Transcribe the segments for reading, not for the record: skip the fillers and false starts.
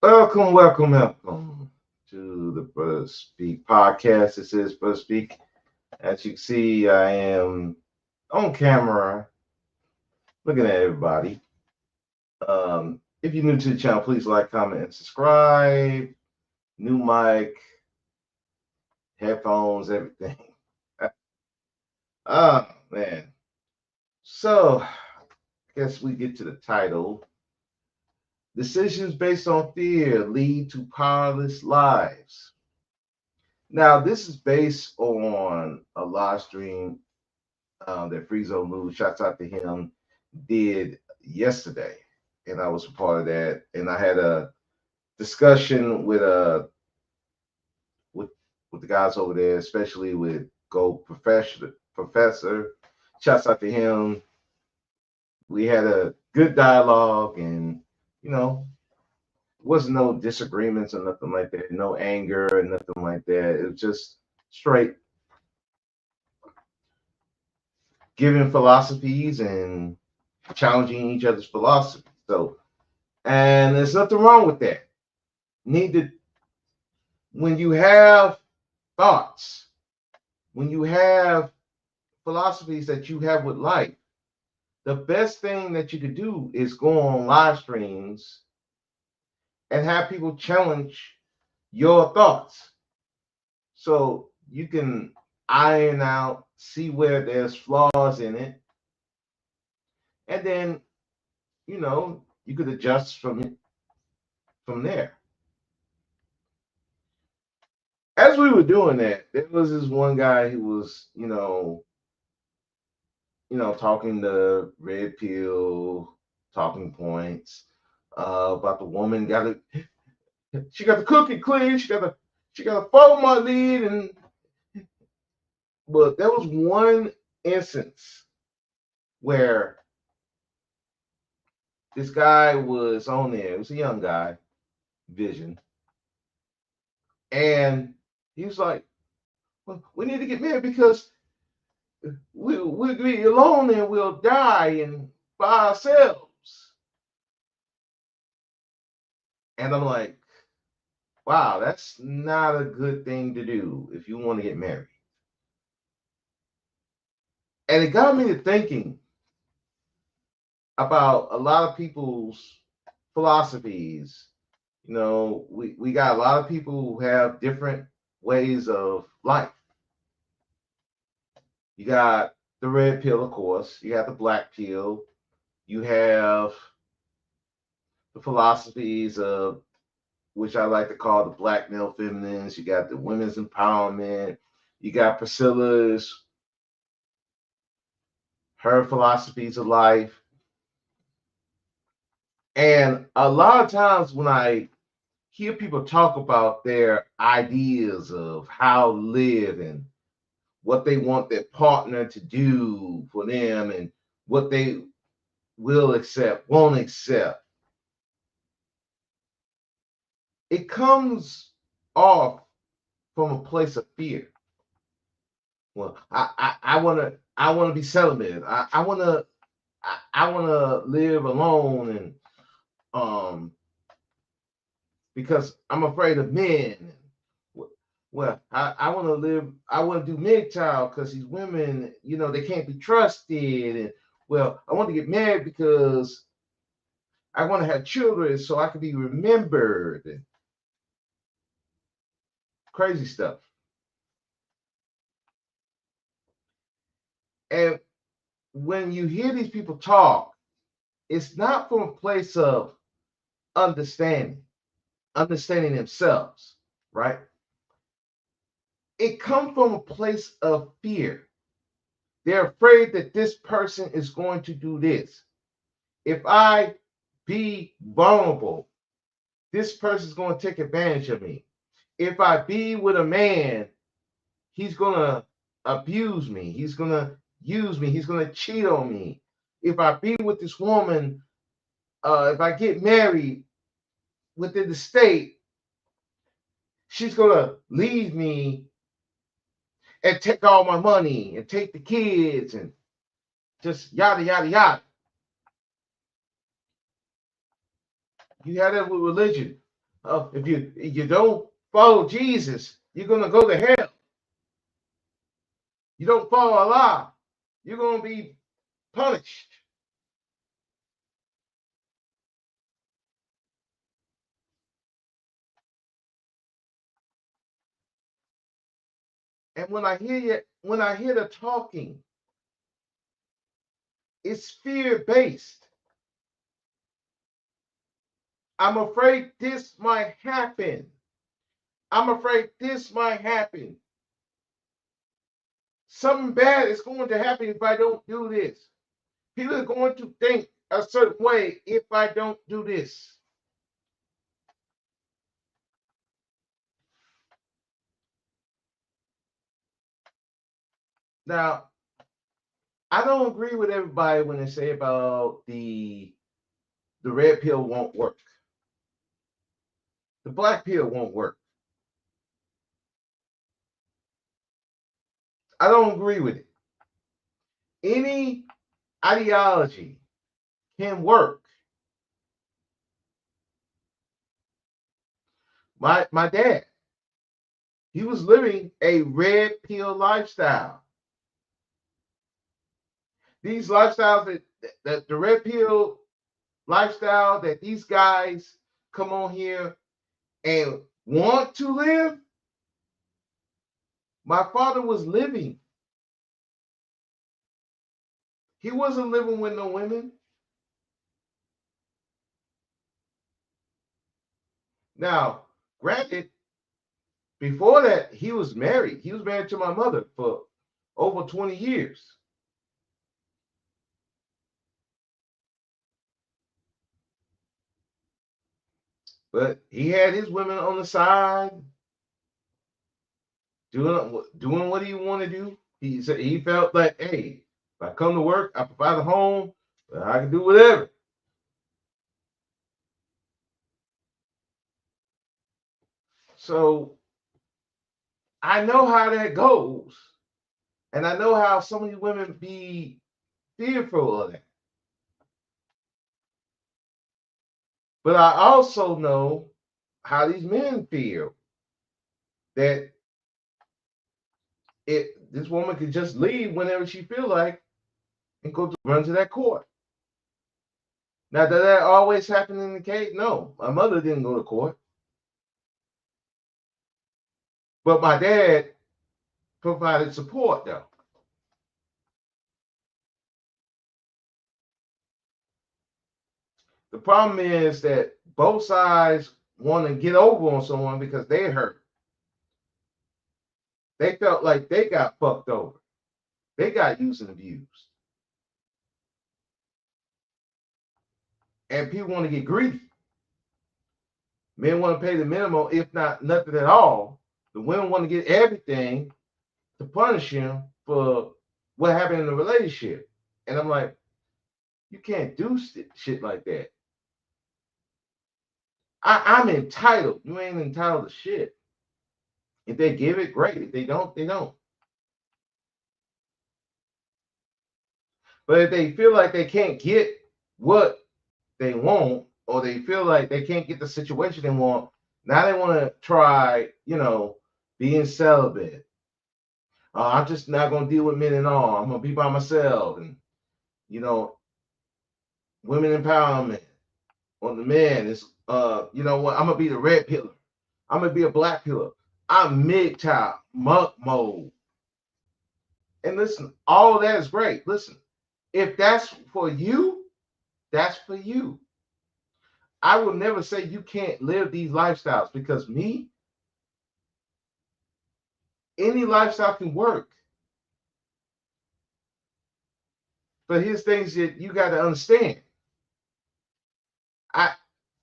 Welcome to the Brother Speak podcast. This is Brother Speak. As you can see, I am on camera looking at everybody. If you're new to the channel, please like, comment, and subscribe. New mic, headphones, everything. Man. So, I guess we get to the title. Decisions based on fear lead to powerless lives. Now, this is based on a live stream that Friezo Lou, shouts out to him, did yesterday. And I was a part of that. And I had a discussion with with the guys over there, especially with Professor. Shouts out to him. We had a good dialogue and you know, wasn't no disagreements or nothing like that, no anger or nothing like that. It was just straight giving philosophies and challenging each other's philosophy. So, and there's nothing wrong with that. Need to when you have thoughts, when you have philosophies that you have with life, the best thing that you could do is go on live streams and have people challenge your thoughts. So you can iron out, see where there's flaws in it, and then you could adjust from there. As we were doing that, there was this one guy who was, talking the red pill talking points about the woman she got the cookie clean, she got to follow my lead, and but there was one instance where this guy was on there. It was a young guy, Vision, and he was like, well, "We need to get married because we'll be alone and we'll die and by ourselves." And I'm like, wow, that's not a good thing to do if you want to get married. And it got me to thinking about a lot of people's philosophies. We got a lot of people who have different ways of life. You got the red pill, of course, you got the black pill, you have the philosophies of which I like to call the black male feminists, you got the women's empowerment, you got Priscilla's her philosophies of life. And a lot of times when I hear people talk about their ideas of how to live and what they want their partner to do for them and what they will accept, won't accept, it comes off from a place of fear. Well, I want to be celibate. I want to live alone and um because I'm afraid of men. Well, I want to live. I want to do MGTOW because these women, they can't be trusted. And well, I want to get married because I want to have children so I can be remembered. And crazy stuff. And when you hear these people talk, it's not from a place of understanding, understanding themselves, right? It comes from a place of fear. They're afraid that this person is going to do this. If I be vulnerable, this person's going to take advantage of me. If I be with a man, he's going to abuse me. He's going to use me. He's going to cheat on me. If I be with this woman, if I get married within the state, she's going to leave me and take all my money and take the kids and just yada, yada, yada. You have that with religion. If you don't follow Jesus, you're gonna go to hell. You don't follow Allah, you're gonna be punished. And when I hear the talking, it's fear based. I'm afraid this might happen. I'm afraid this might happen. Something bad is going to happen if I don't do this. People are going to think a certain way if I don't do this. Now, I don't agree with everybody when they say about the red pill won't work. The black pill won't work. I don't agree with it. Any ideology can work. My dad, he was living a red pill lifestyle. These lifestyles that the red pill lifestyle that these guys come on here and want to live, my father was living. He wasn't living with no women. Now, granted, before that, he was married. He was married to my mother for over 20 years. But he had his women on the side, doing what he wanted to do. He said he felt like, hey, if I come to work, I provide a home, I can do whatever. So I know how that goes. And I know how so many women be fearful of that. But I also know how these men feel that this woman could just leave whenever she feel like and go to run to that court. Now, did that always happen in the case? No, my mother didn't go to court, but my dad provided support though. The problem is that both sides want to get over on someone because they hurt. They felt like they got fucked over. They got used and abused. And people want to get greedy. Men want to pay the minimum, if not nothing at all. The women want to get everything to punish him for what happened in the relationship. And I'm like, you can't do shit like that. I'm entitled. You ain't entitled to shit. If they give it, great. If they don't, they don't. But if they feel like they can't get what they want, or they feel like they can't get the situation they want, now they want to try, being celibate. I'm just not going to deal with men at all. I'm going to be by myself. And, you know, women empowerment on the man is, you know what? I'm going to be the red pillar. I'm going to be a black pillar. I'm MGTOW, monk mode. And listen, all of that is great. Listen, if that's for you, that's for you. I will never say you can't live these lifestyles because any lifestyle can work. But here's things that you got to understand. I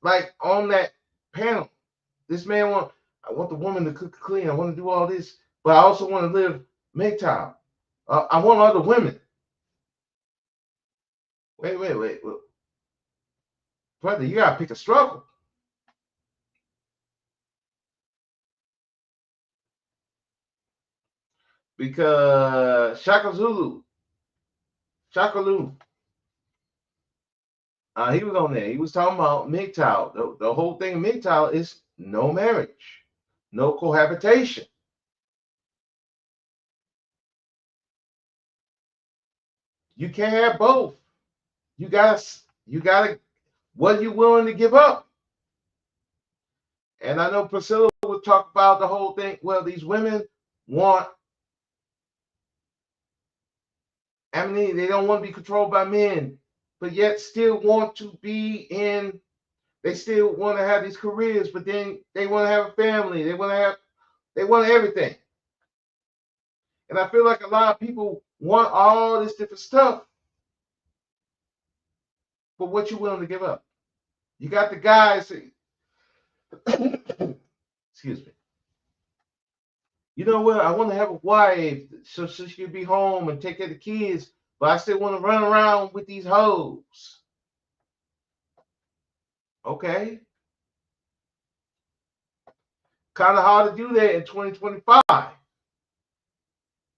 like on that panel, this man I want the woman to cook clean. I want to do all this, but I also want to live MGTOW. I want other women. Wait. Well, brother, you gotta pick a struggle because Shaka Zulu, he was on there. He was talking about MGTOW. The whole thing of MGTOW is no marriage, no cohabitation. You can't have both. You gotta, what are you willing to give up? And I know Priscilla would talk about the whole thing. Well, these women want, I mean, they don't want to be controlled by men, but yet still want to be in, they still want to have these careers, but then they want to have a family. They want everything. And I feel like a lot of people want all this different stuff, but what you willing to give up? You got the guys, excuse me. You know what? I want to have a wife so she can be home and take care of the kids, but I still want to run around with these hoes. Okay. Kind of hard to do that in 2025.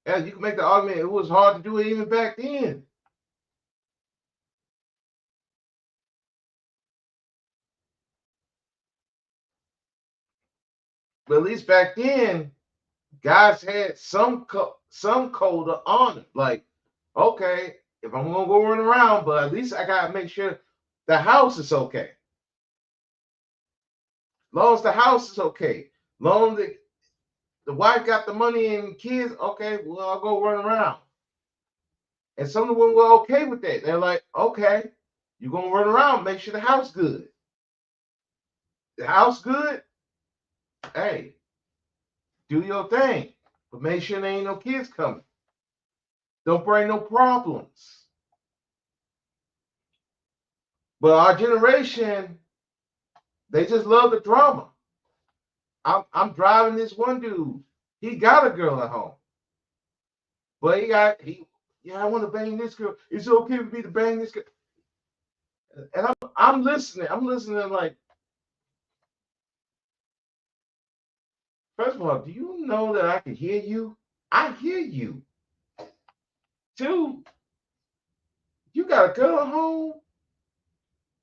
Yeah, you can make the argument it was hard to do it even back then. But at least back then, guys had some code of honor. Like, okay, if I'm gonna go run around, but at least I gotta make sure the house is okay. Long as the house is okay. Long as the wife got the money and kids, okay, well, I'll go run around. And some of the women were okay with that. They're like, okay, you're gonna run around, make sure the house good. The house good, hey, do your thing. But make sure there ain't no kids coming. Don't bring no problems. But our generation, they just love the drama. I'm driving this one dude. He got a girl at home. But yeah, I want to bang this girl. Is it okay for me to bang this girl? And I'm listening. I'm listening like, first of all, do you know that I can hear you? I hear you. Two, you got a girl at home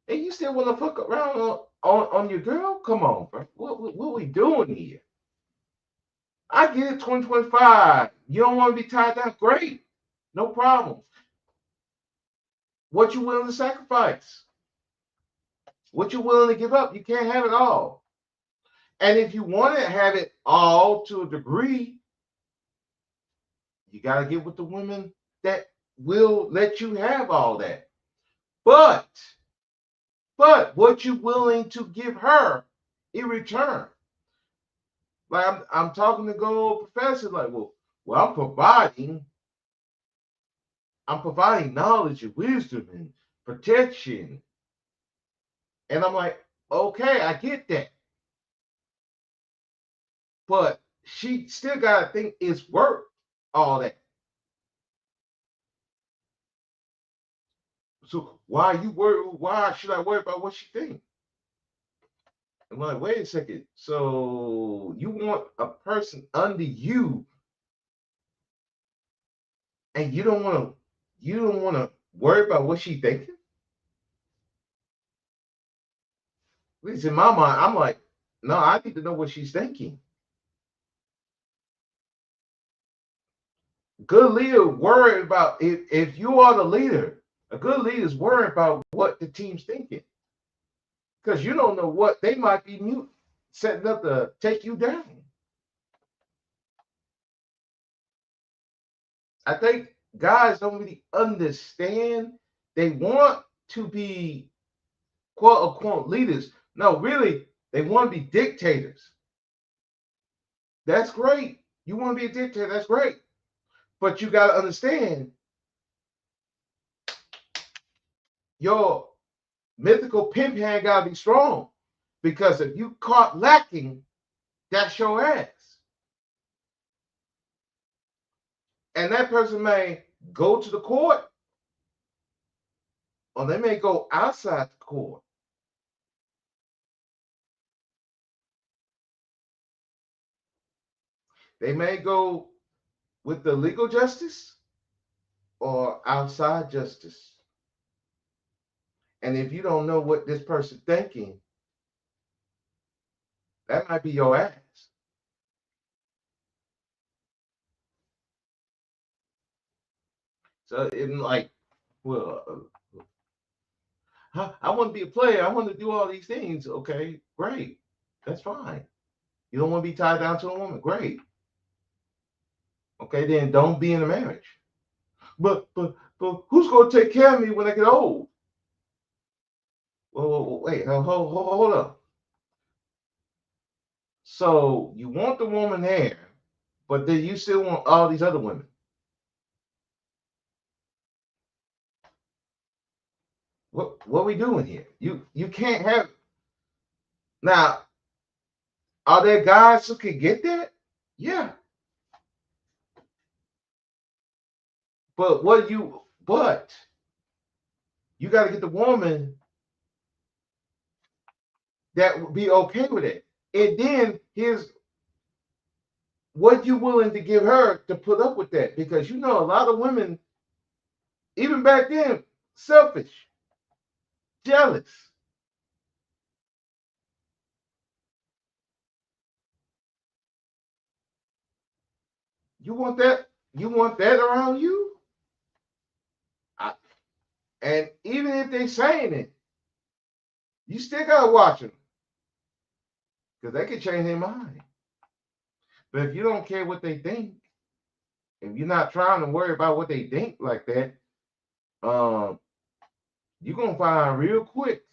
and you still want to fuck around on your girl? Come on, bro. What we doing here? I get it, 2025. You don't want to be tied down? Great. No problem. What you willing to sacrifice? What you willing to give up? You can't have it all. And if you want to have it all to a degree, you got to get with the women that will let you have all that. But what you willing to give her in return? Like I'm talking to go professor, like, well, I'm providing knowledge and wisdom and protection. And I'm like, okay, I get that. But she still gotta think it's worth all that. So why you worry? Why should I worry about what she thinks? I'm like, wait a second. So you want a person under you, and you don't want to worry about what she thinking? At least in my mind, I'm like, no, I need to know what she's thinking. Good leader worry about if you are the leader. A good leader is worried about what the team's thinking because you don't know what they might be setting up to take you down. I think guys don't really understand. They want to be quote unquote leaders. No, really, they want to be dictators. That's great. You want to be a dictator, that's great. But you got to understand your mythical pimp hand got to be strong because if you caught lacking, that's your ass. And that person may go to the court or they may go outside the court. They may go with the legal justice or outside justice. And if you don't know what this person thinking, That might be your ass. So it's like, well, I want to be a player. I want to do all these things. Okay, great. That's fine. You don't want to be tied down to a woman. Great. Okay, then don't be in a marriage. But who's going to take care of me when I get old? Well, wait, hold up. So you want the woman there, but then you still want all these other women. What are we doing here? You can't have now. Are there guys who can get that? Yeah, but you got to get the woman that would be okay with it. And then here's what you willing to give her to put up with that, because you know a lot of women, even back then, selfish, jealous. You want that? You want that around you? I, and even if they saying it, you still gotta watch them because they can change their mind. But if you don't care what they think, if you're not trying to worry about what they think like that, um, you're gonna find out real quick.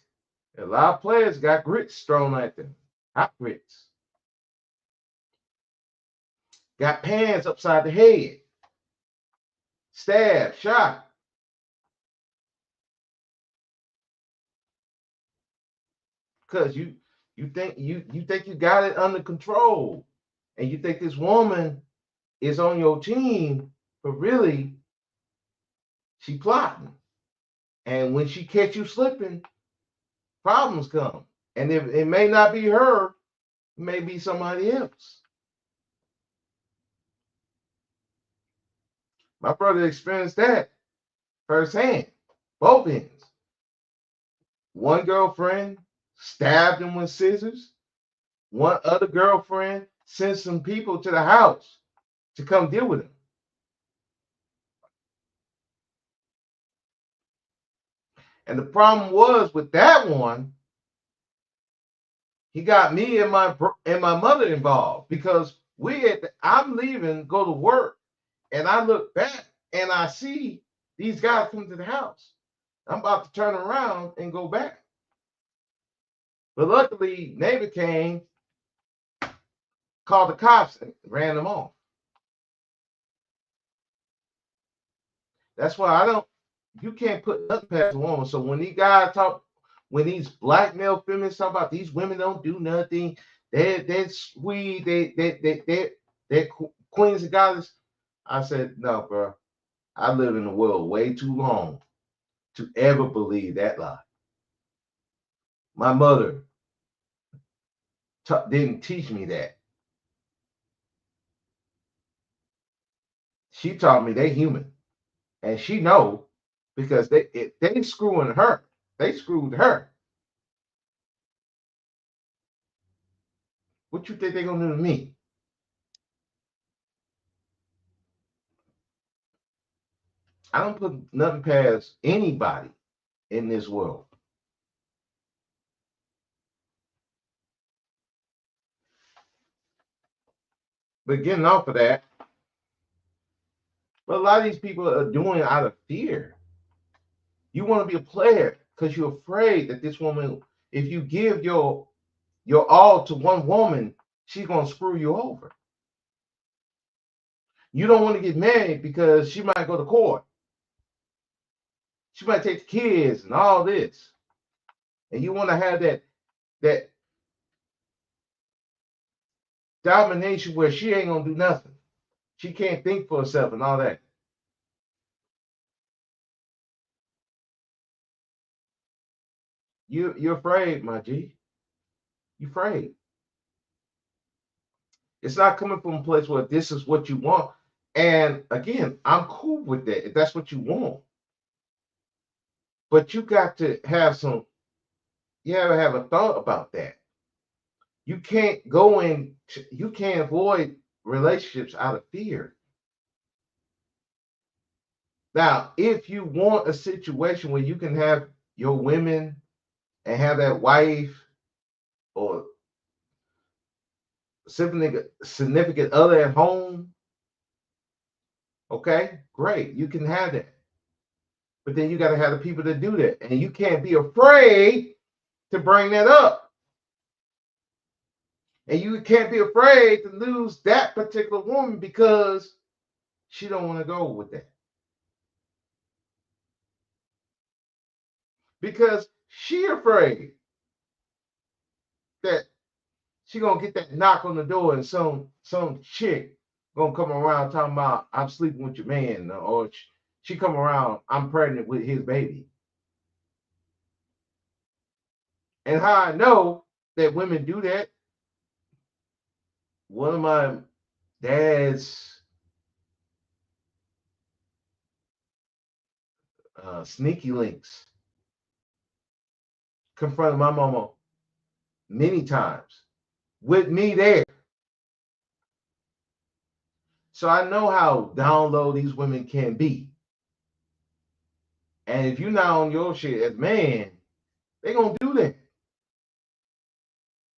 A lot of players got grits thrown at them, hot grits, got pans upside the head, stabbed, shot, because you think you got it under control, and you think this woman is on your team, but really she plotting. And when she catch you slipping, problems come. And if it may not be her, it may be somebody else. My brother experienced that firsthand, both ends. One girlfriend stabbed him with scissors. One other girlfriend sent some people to the house to come deal with him. And the problem was with that one, he got me and my mother involved because I'm leaving, go to work, and I look back and I see these guys come to the house. I'm about to turn around and go back. But luckily, neighbor came, called the cops, and ran them off. That's why you can't put nothing past a woman. So when when these black male feminists talk about these women don't do nothing, they're sweet, they're queens and goddess. I said, no, bro. I live in the world way too long to ever believe that lie. My mother didn't teach me that. She taught me they human, and she know because they screwing her. They screwed her. What you think they gonna do to me? I don't put nothing past anybody in this world. But getting off of that, but a lot of these people are doing it out of fear. You want to be a player because you're afraid that this woman, if you give your all to one woman, she's gonna screw you over. You don't want to get married because she might go to court. She might take the kids and all this. And you want to have that domination where she ain't gonna do nothing. She can't think for herself and all that. You're afraid, my G. You're afraid. It's not coming from a place where this is what you want. And again, I'm cool with that if that's what you want. But you got to have you have to have a thought about that. You can't go in, you can't avoid relationships out of fear. Now, if you want a situation where you can have your women and have that wife or significant other at home, okay, great, you can have that. But then you got to have the people to do that. And you can't be afraid to bring that up. And you can't be afraid to lose that particular woman because she don't want to go with that. Because she afraid that she gonna get that knock on the door and some chick gonna come around talking about I'm sleeping with your man, or she come around I'm pregnant with his baby. And how I know that women do that, one of my dad's sneaky links confronted my mama many times with me there. So I know how down low these women can be. And if you're not on your shit as man, they gonna do that.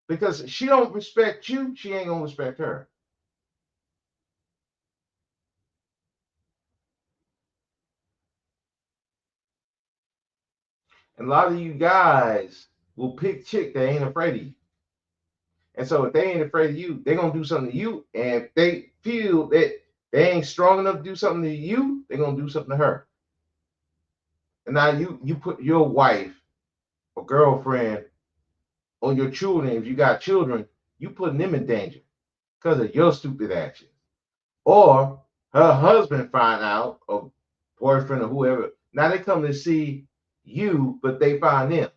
Because she don't respect you, she ain't gonna respect her. And a lot of you guys will pick chick that ain't afraid of you. And so if they ain't afraid of you, they're gonna do something to you. And if they feel that they ain't strong enough to do something to you, they're gonna do something to her. And now you put your wife or girlfriend or your children, if you got children, you putting them in danger because of your stupid action. Or her husband find out, or boyfriend or whoever. Now they come to see you, but they find them.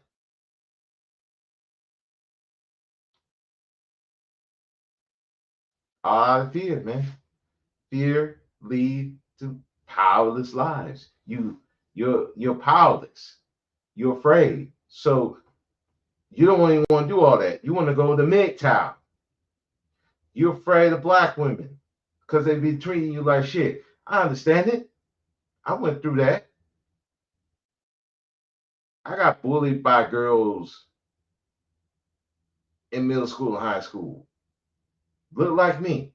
Fear, man. Fear lead to powerless lives. You're powerless. You're afraid. So you don't even want to do all that. You want to go to MGTOW. You're afraid of black women because they be treating you like shit. I understand it. I went through that. I got bullied by girls in middle school and high school. Look like me.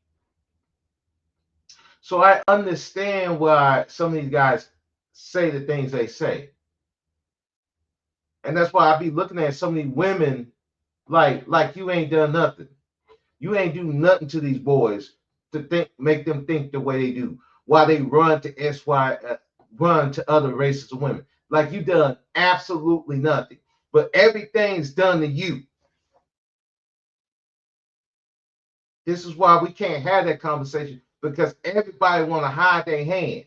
So I understand why some of these guys say the things they say. And that's why I be looking at so many women like you ain't done nothing. You ain't do nothing to these boys to make them think the way they do. Why they run to run to other races of women. Like you done absolutely nothing. But everything's done to you. This is why we can't have that conversation because everybody want to hide their hand.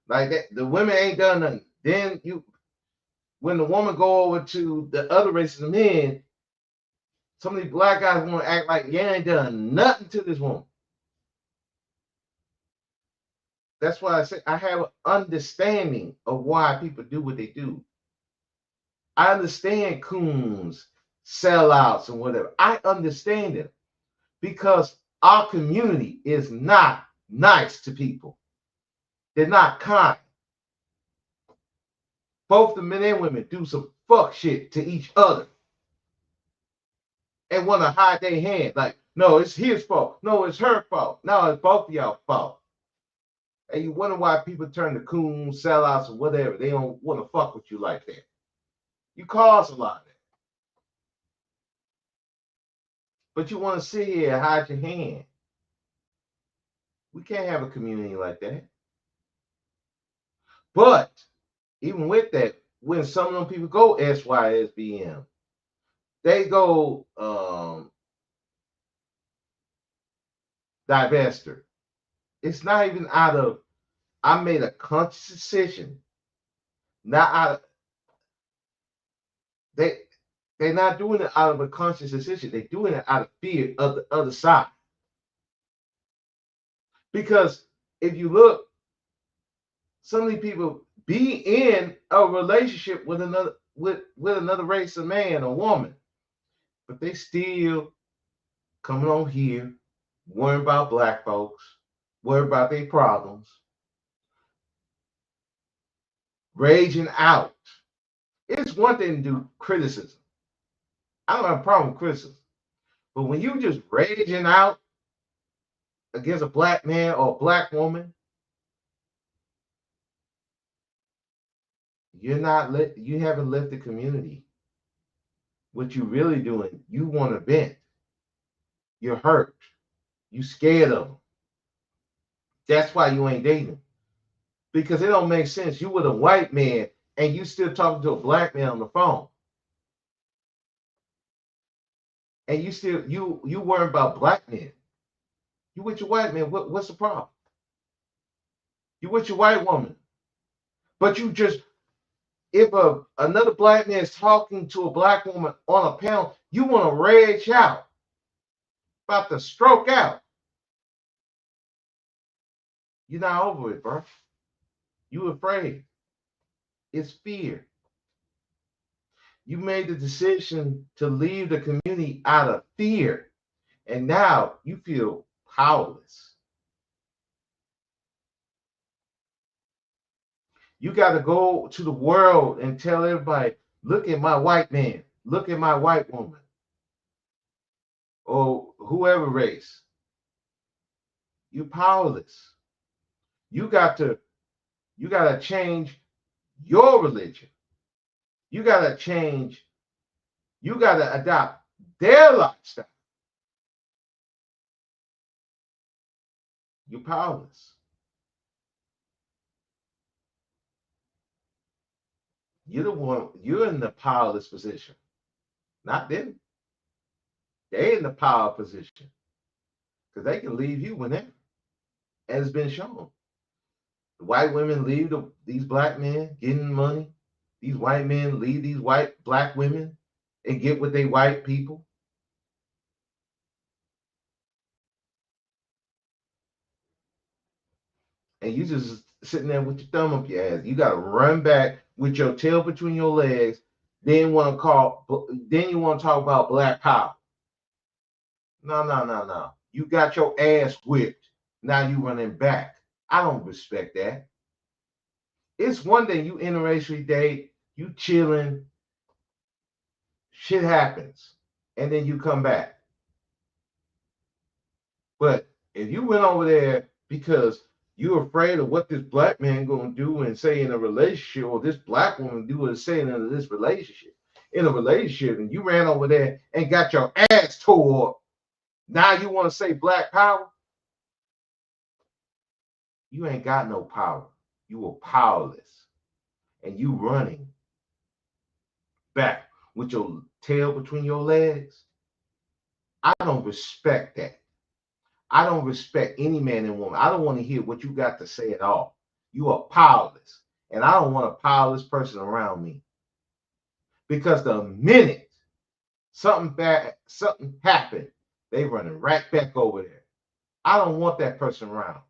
Like that, the women ain't done nothing. Then when the woman go over to the other races of men, some of these black guys want to act like you ain't done nothing to this woman. That's why I say I have an understanding of why people do what they do. I understand coons, sellouts, and whatever. I understand it because our community is not nice to people. They're not kind. Both the men and women do some fuck shit to each other and want to hide their hand. Like, no, it's his fault. No, it's her fault. No, it's both of y'all fault. And you wonder why people turn to coons, sellouts, or whatever. They don't want to fuck with you like that. You cause a lot of that. But you want to sit here and hide your hand. We can't have a community like that. But even with that, when some of them people go SYSBM, they go divester. It's not even out of I made a conscious decision. Not out of they they're not doing it out of a conscious decision. They're doing it out of fear of the other side. Because if you look, some of these people be in a relationship with another race of man or woman. But they still coming on here, worrying about black folks, worrying about their problems, raging out. It's one thing to do criticism. I don't have a problem with criticism. But when you just raging out against a black man or a black woman, you haven't left the community. What you really doing, you want to vent. You're hurt. You scared of them. That's why you ain't dating. Because it don't make sense. You with a white man and you still talking to a black man on the phone. And you worrying about black men. You with your white man, what's the problem? You with your white woman. But you just if another black man is talking to a black woman on a panel, you want to rage out, about to stroke out. You're not over it, bro. You afraid. It's fear. You made the decision to leave the community out of fear, and now you feel powerless. You got to go to the world and tell everybody, look at my white man, look at my white woman, or whoever race. You're powerless. You got to change your religion. You got to change, you got to adopt their lifestyle. You're powerless. You're the one, you're in the powerless position, not them. They're in the power position because they can leave you whenever, as has been shown. The white women leave these black men getting money. These white men leave these black women and get with they white people. And you just sitting there with your thumb up your ass. You got to run back with your tail between your legs. Then then you want to talk about black power. No, no, no, no. You got your ass whipped. Now you running back. I don't respect that. It's one thing you interracially date, you chilling, shit happens, and then you come back. But if you went over there because you're afraid of what this black man gonna do and say in a relationship, or this black woman do and say in this relationship, and you ran over there and got your ass tore up, now you want to say black power? You ain't got no power. You are powerless. And you running back with your tail between your legs. I don't respect that. I don't respect any man and woman. I don't want to hear what you got to say at all. You are powerless. And I don't want a powerless person around me. Because the minute something happened, they running right back over there. I don't want that person around.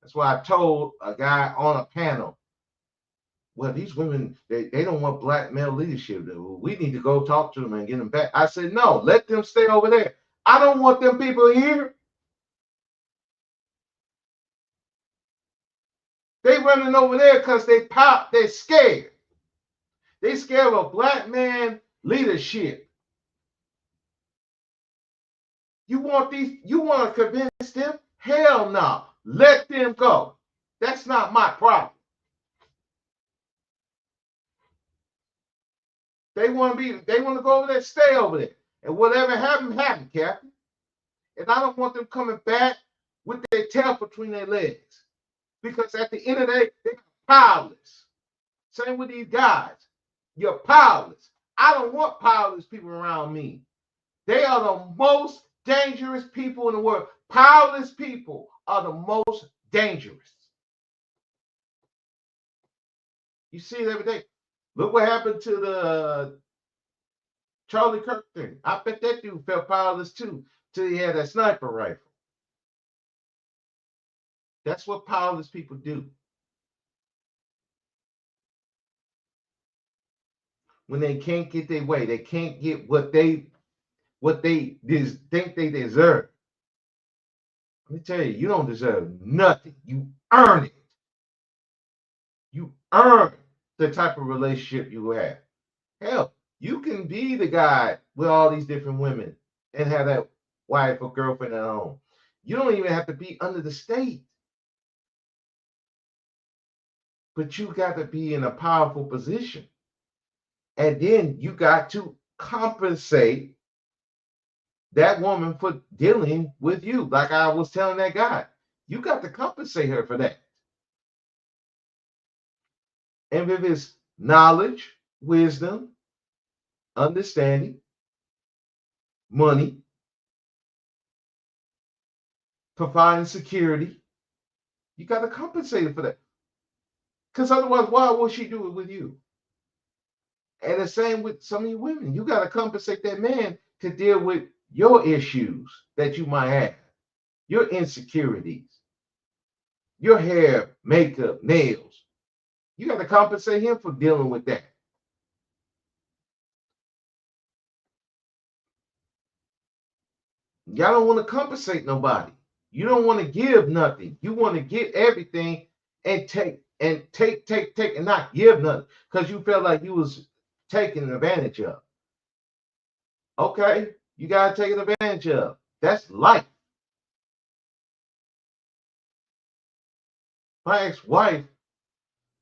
That's why I told a guy on a panel, well, these women, they don't want black male leadership. We need to go talk to them and get them back. I said, no, let them stay over there. I don't want them people here. They running over there because they're scared. They scared of a black man leadership. You want to convince them? Hell no. Let them go. That's not my problem. They want to go over there, stay over there. And whatever happened, Captain. And I don't want them coming back with their tail between their legs. Because at the end of the day, they're powerless. Same with these guys. You're powerless. I don't want powerless people around me. They are the most dangerous people in the world. Powerless people are the most dangerous. You see it every day. Look what happened to the Charlie Kirk thing. I bet that dude felt powerless too, till he had that sniper rifle. That's what powerless people do. When they can't get their way, they can't get what they what they think they deserve. Let me tell you, you don't deserve nothing. You earn it. You earn the type of relationship you have. Hell, you can be the guy with all these different women and have that wife or girlfriend at home. You don't even have to be under the state, but you got to be in a powerful position. And then you got to compensate that woman for dealing with you. Like I was telling that guy, you got to compensate her for that. And if it's knowledge, wisdom, understanding, money, providing security, you got to compensate her for that. Because otherwise, why would she do it with you? And the same with some of you women. You got to compensate that man to deal with your issues that you might have, your insecurities, your hair, makeup, nails. You got to compensate him for dealing with that. Y'all don't want to compensate nobody. You don't want to give nothing. You want to get everything and take, and not give nothing because you felt like you was taken advantage of. Okay, you gotta take advantage of. That's life. My ex-wife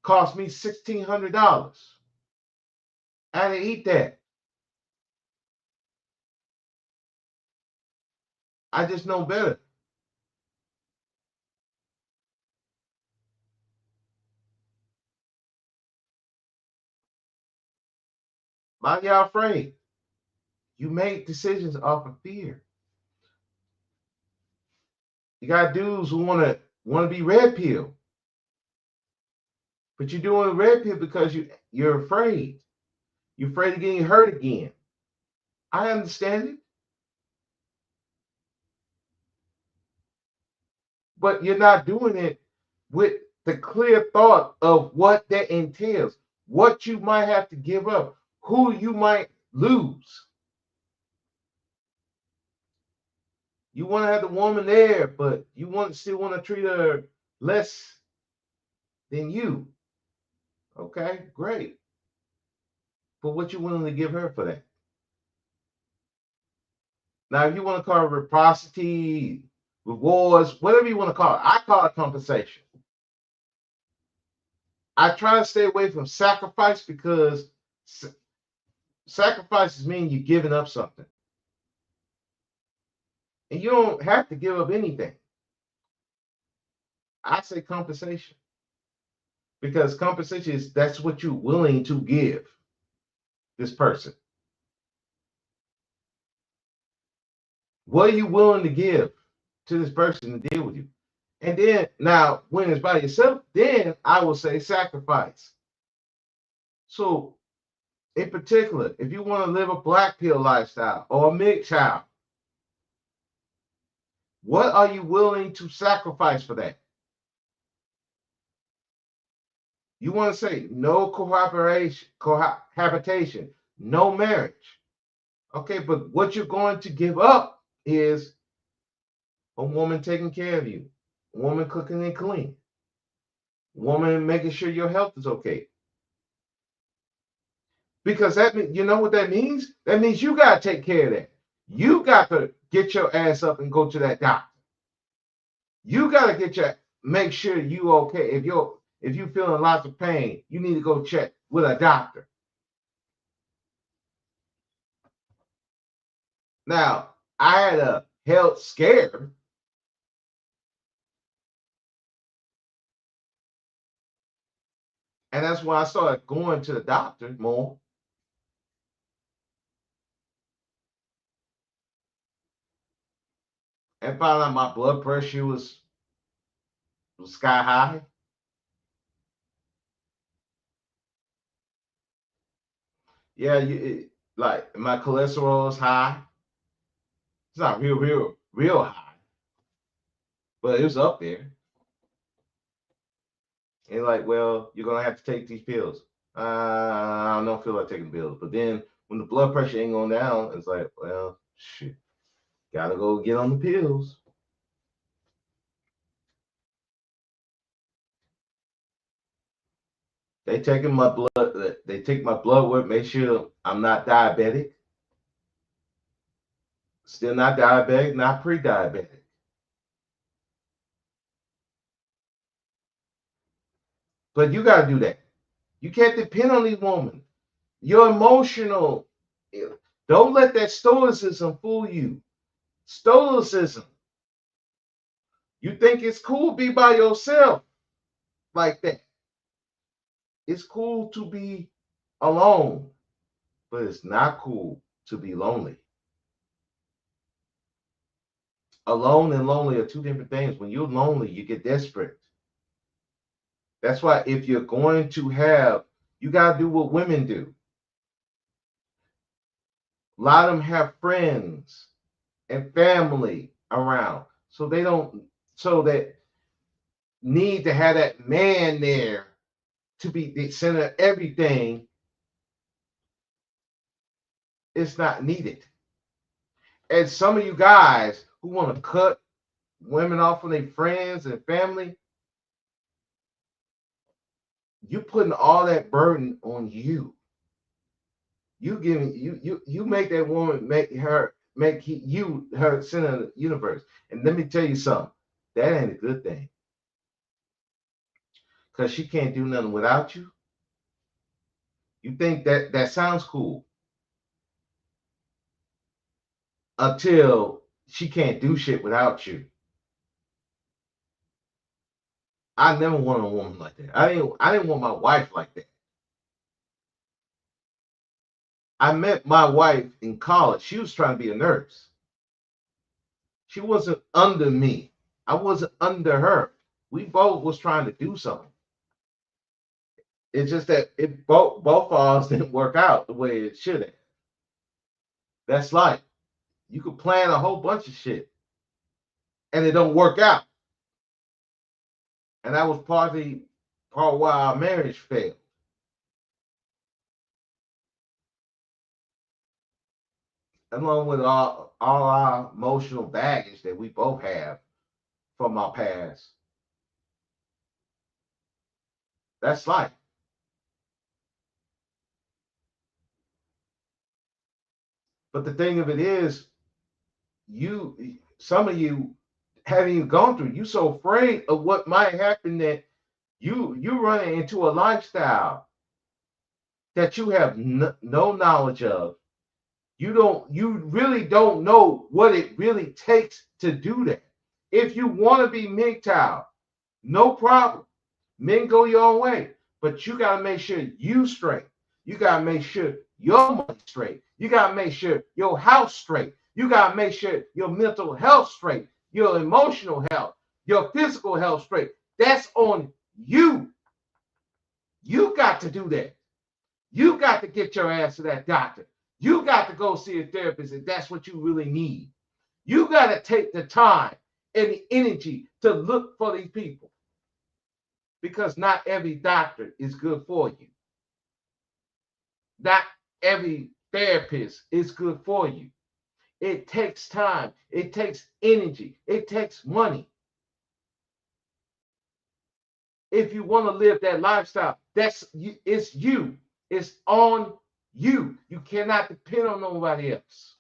cost me $1,600. I didn't eat that. I just know better. Why y'all afraid? You make decisions off of fear. You got dudes who wanna be red pill, but you're doing red pill because you're afraid. You're afraid of getting hurt again. I understand it, but you're not doing it with the clear thought of what that entails, what you might have to give up, who you might lose. You want to have the woman there, but you still want to treat her less than you. Okay, great. But what you willing to give her for that? Now, if you want to call it reciprocity, rewards, whatever you want to call it, I call it compensation. I try to stay away from sacrifice because sacrifices mean you're giving up something. And you don't have to give up anything. I say compensation because compensation is that's what you're willing to give this person. What are you willing to give to this person to deal with you? And then now, when it's by yourself, then I will say sacrifice. So, in particular, if you want to live a black pill lifestyle or a MGTOW, what are you willing to sacrifice for that? You want to say no cohabitation, no marriage. Okay, but what you're going to give up is a woman taking care of you, a woman cooking and cleaning, a woman making sure your health is okay. Because that means, you know what that means? That means you got to take care of that. You got to get your ass up and go to that doctor. You got to make sure you okay. If you're feeling lots of pain, you need to go check with a doctor. Now, I had a health scare, and that's why I started going to the doctor more. And found out my blood pressure was sky high. Yeah, like my cholesterol is high. It's not real high, but it was up there. And like, well, you're gonna have to take these pills. I don't feel like taking pills. But then when the blood pressure ain't going down, it's like, well, Shit. Gotta go get on the pills. They taking my blood. They take my blood work. Make sure I'm not diabetic. Still not diabetic. Not pre-diabetic. But you gotta do that. You can't depend on these women. You're emotional. Don't let that stoicism fool you. Stoicism. You think it's cool to be by yourself like that. It's cool to be alone, but it's not cool to be lonely. Alone and lonely are two different things. When you're lonely, you get desperate. That's why if you're going to have, you got to do what women do. A lot of them have friends and family around. So they don't, so that need to have that man there to be the center of everything is not needed. And some of you guys who want to cut women off from their friends and family, you putting all that burden on you. You giving you make that woman you her center of the universe. And let me tell you something, that ain't a good thing. Because she can't do nothing without you. You think that sounds cool until she can't do shit without you. I never wanted a woman like that. I didn't want my wife like that. I met my wife in college. She was trying to be a nurse. She wasn't under me. I wasn't under her. We both was trying to do something. It's just that it both of us didn't work out the way it should have. That's life. You could plan a whole bunch of shit and it don't work out. And that was part why our marriage failed. Along with all our emotional baggage that we both have from our past. That's life. But the thing of it is, some of you haven't even gone through. You so afraid of what might happen that you running into a lifestyle that you have no knowledge of. You really don't know what it really takes to do that. If you want to be MGTOW, no problem. Men go your own way, but you got to make sure you straight. You got to make sure your money straight. You got to make sure your house straight. You got to make sure your mental health straight, your emotional health, your physical health straight. That's on you. You got to do that. You got to get your ass to that doctor. You got to go see a therapist if that's what you really need. You got to take the time and the energy to look for these people because not every doctor is good for you. Not every therapist is good for you. It takes time. It takes energy. It takes money. If you want to live that lifestyle, it's you. It's on you. You cannot depend on nobody else.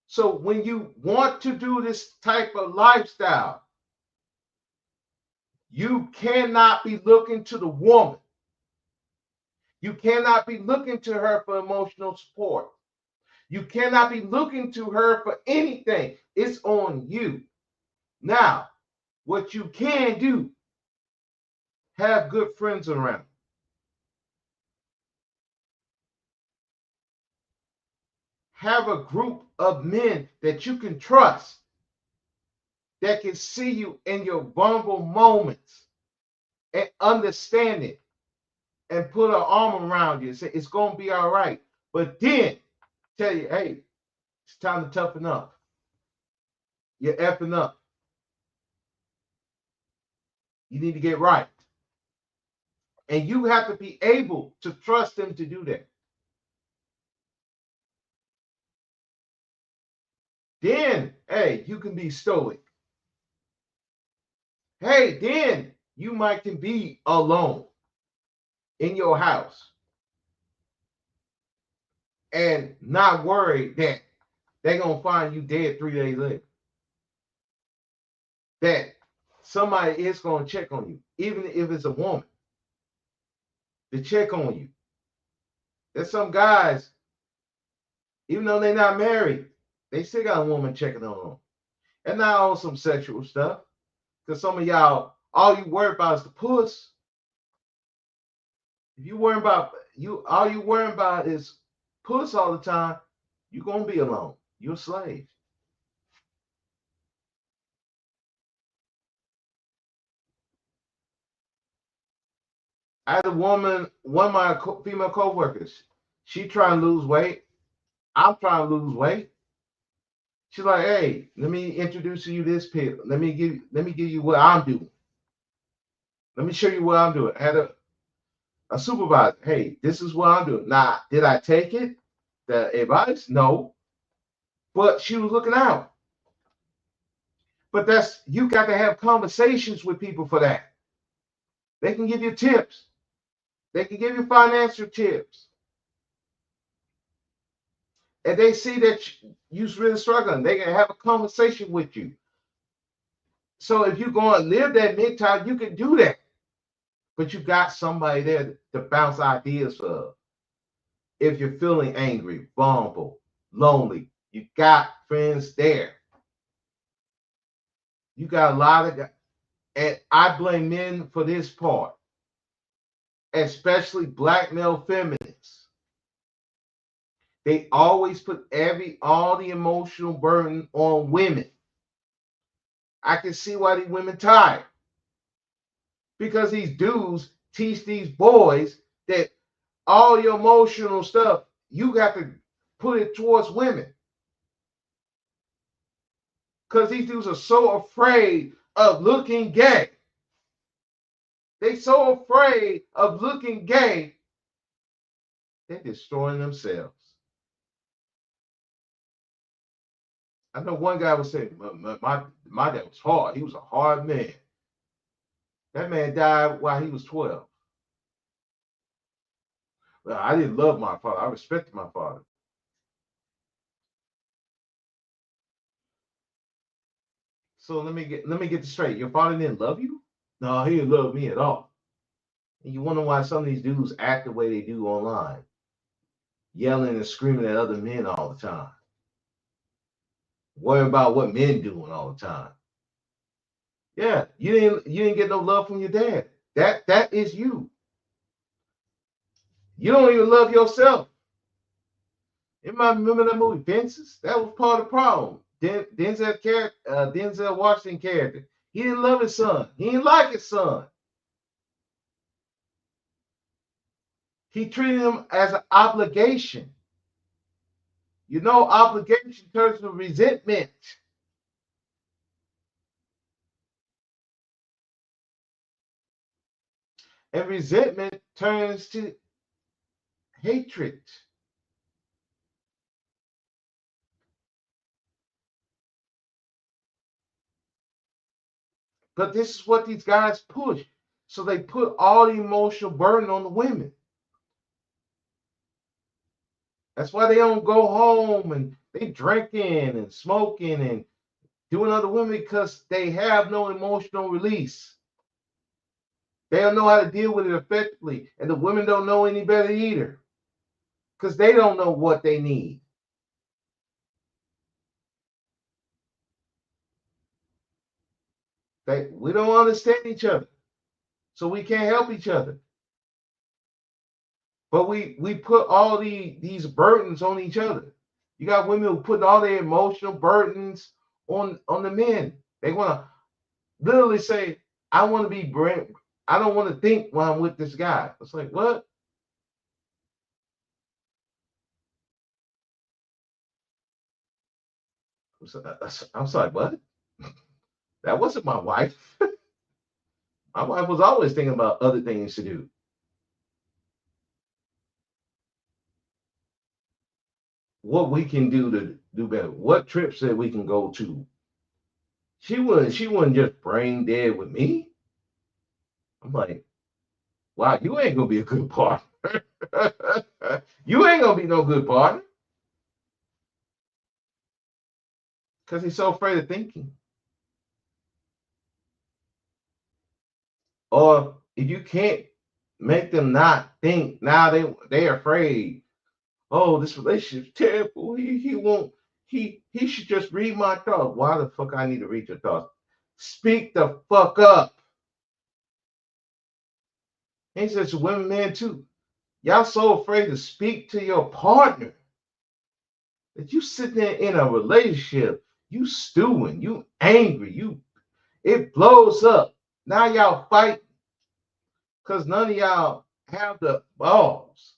So when you want to do this type of lifestyle, you cannot be looking to the woman. You cannot be looking to her for emotional support. You cannot be looking to her for anything. It's on you. Now, what you can do, have good friends around. Have a group of men that you can trust, that can see you in your vulnerable moments and understand it and put an arm around you and say, it's going to be all right. But then tell you, hey, it's time to toughen up. You're effing up. You need to get right. And you have to be able to trust them to do that. then hey, you can be stoic. Hey, then you might can be alone in your house and not worried that they're gonna find you dead 3 days later. That somebody is gonna check on you, even if it's a woman, to check on you. There's some guys, even though they're not married, they still got a woman checking on them. And not on some sexual stuff. Because some of y'all, all you worry about is the puss. If you worry about all you worry about is puss all the time, you're gonna be alone. You're a slave. I had a woman, one of my female co-workers, she trying to lose weight. I'm trying to lose weight. She's like, hey, let me introduce you to this pill. Let me give you what I'm doing. Let me show you what I'm doing. I had a supervisor. Hey, this is what I'm doing. Now, did I take it? The advice? No. But she was looking out. But that's you got to have conversations with people for that. They can give you tips. They can give you financial tips. And they see that you're really struggling. They can have a conversation with you. So if you're going to live that mentality, you can do that. But you got somebody there to bounce ideas of. If you're feeling angry, vulnerable, lonely, you got friends there. You got a lot of, and I blame men for this part, especially black male feminists. They always put all the emotional burden on women. I can see why these women tired. Because these dudes teach these boys that all your emotional stuff, you got to put it towards women. Because these dudes are so afraid of looking gay. They so afraid of looking gay, they're destroying themselves. I know one guy was saying, my dad was hard. He was a hard man. That man died while he was 12. Well, I didn't love my father. I respected my father. So let me get this straight. Your father didn't love you? No, he didn't love me at all. And you wonder why some of these dudes act the way they do online, yelling and screaming at other men all the time, worrying about what men doing all the time. Yeah, you didn't get no love from your dad. That is you. You don't even love yourself. Anybody remember that movie Fences? That was part of the problem. Denzel Washington character. He didn't love his son. He didn't like his son. He treated him as an obligation. You know, obligation turns to resentment. And resentment turns to hatred. But this is what these guys push. So they put all the emotional burden on the women. That's why they don't go home and they drinking and smoking and doing other women because they have no emotional release. They don't know how to deal with it effectively. And the women don't know any better either because they don't know what they need. We don't understand each other. So we can't help each other. But we put all these burdens on each other. You got women who put all their emotional burdens on the men. They want to literally say, I want to be brand. I don't want to think when I'm with this guy. It's like, what? I'm sorry, what? That wasn't my wife. My wife was always thinking about other things to do. What we can do do better. What trip said we can go to? She wouldn't just brain dead with me. I'm like, wow, you ain't gonna be a good partner. You ain't gonna be no good partner. Because he's so afraid of thinking. Or if you can't make them not think, now they're afraid. Oh, this relationship's terrible. He won't. He should just read my thoughts. Why the fuck I need to read your thoughts? Speak the fuck up. And he says to women, men too. Y'all so afraid to speak to your partner that you sit there in a relationship, you stewing, you angry, you it blows up. Now y'all fight because none of y'all have the balls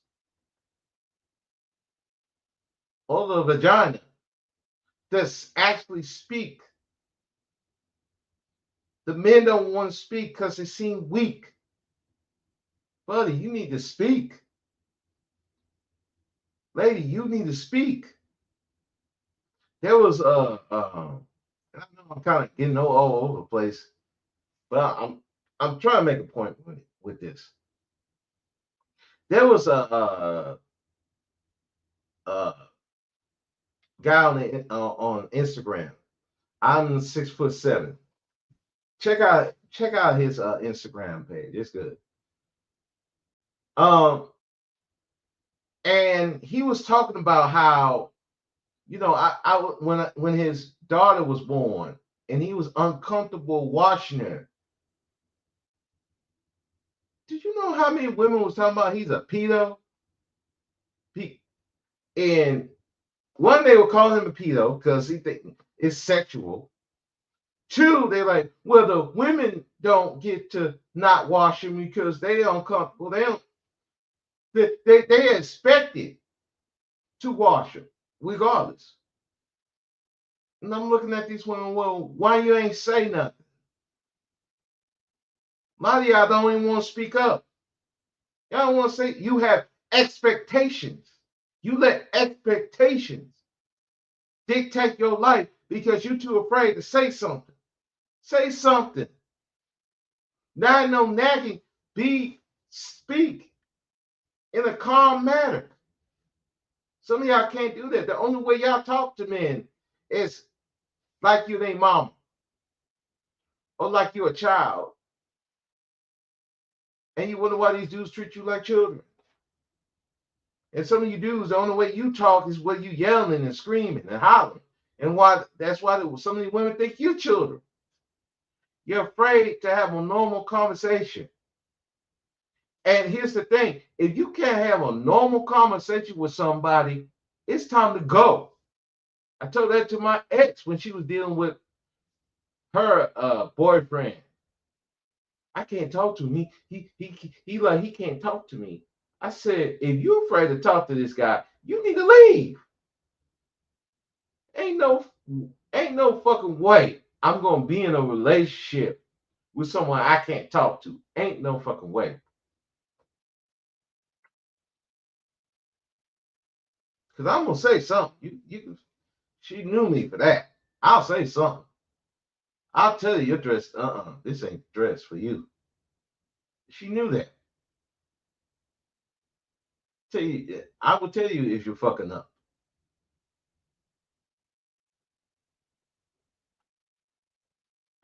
or the vagina to actually speak. The men don't want to speak because they seem weak. Buddy, you need to speak. Lady, you need to speak. There was I know I'm kind of getting all over the place, but I'm trying to make a point with this. There was a guy on Instagram. I'm 6'7". Check out his Instagram page. It's good. Um, and he was talking about how when his daughter was born and he was uncomfortable watching her. Did you know how many women was talking about he's a pedo? And one, they were calling him a pedo because he think it's sexual. Two, they're like, well, the women don't get to not wash him because they're uncomfortable. They expected to wash him regardless. And I'm looking at these women, well, why you ain't say nothing? A lot of y'all don't even want to speak up. Y'all don't want to say, you have expectations. You let expectations dictate your life because you're too afraid to say something. Say something. Not no nagging. Speak in a calm manner. Some of y'all can't do that. The only way y'all talk to men is like you ain't mama or like you're a child. And you wonder why these dudes treat you like children. And some of you dudes, the only way you talk is where you yelling and screaming and hollering. And that's why some of these women think you're children. You're afraid to have a normal conversation. And here's the thing, if you can't have a normal conversation with somebody, it's time to go. I told that to my ex when she was dealing with her boyfriend. I can't talk to him. He can't talk to me. I said, if you're afraid to talk to this guy, you need to leave. Ain't no fucking way I'm gonna be in a relationship with someone I can't talk to. Ain't no fucking way. Cause I'm gonna say something. She knew me for that. I'll say something. I'll tell you, you're dressed. This ain't dressed for you. She knew that. I will tell you if you're fucking up.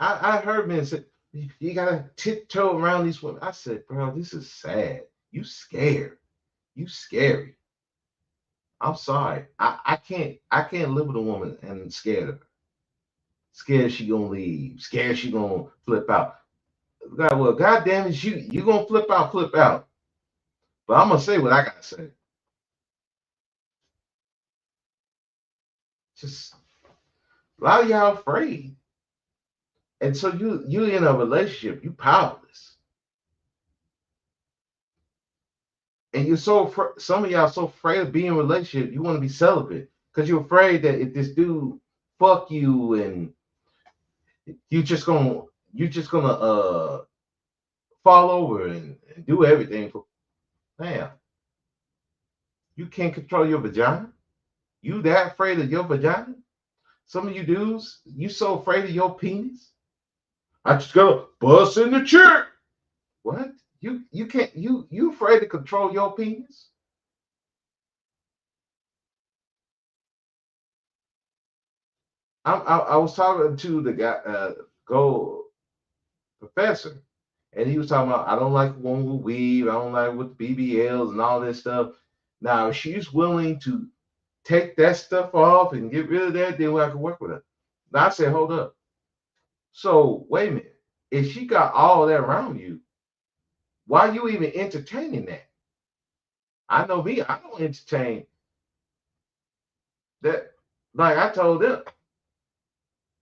I heard men say, you gotta tiptoe around these women. I said, bro, this is sad. You scared. You scary. I'm sorry. I can't live with a woman and scared of her. Scared she gonna leave. Scared she gonna flip out. God, well, God damn it, you gonna flip out, flip out. But I'm gonna say what I gotta say. Just a lot of y'all afraid. And so you in a relationship, you powerless. And you're some of y'all so afraid of being in a relationship, you want to be celibate because you're afraid that if this dude fuck you and you just gonna fall over and do everything for. Man, you can't control your vagina. You that afraid of your vagina? Some of you dudes, you so afraid of your penis? I just gotta bust in the chick. What? You can't you afraid to control your penis? I was talking to the guy, go professor, and he was talking about I don't like one with weave, I don't like with BBLs and all this stuff. Now, if she's willing to take that stuff off and get rid of that, then I can work with her. Now I said, hold up. So wait a minute. If she got all that around you, why are you even entertaining that? I know me, I don't entertain that. Like I told them,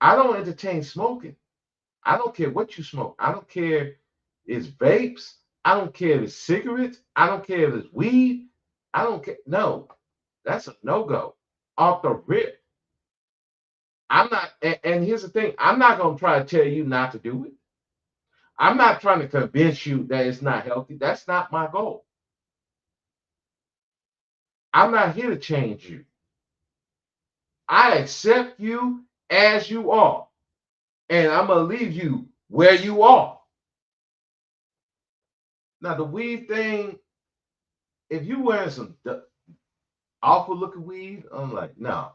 I don't entertain smoking. I don't care what you smoke. I don't care if it's vapes. I don't care if it's cigarettes. I don't care if it's weed. I don't care. No, that's a no go off the rip. I'm not. And here's the thing: I'm not gonna try to tell you not to do it. I'm not trying to convince you that it's not healthy. That's not my goal. I'm not here to change you. I accept you as you are, and I'm gonna leave you where you are. Now the weed thing, if you wearing some awful looking weed, I'm like, no.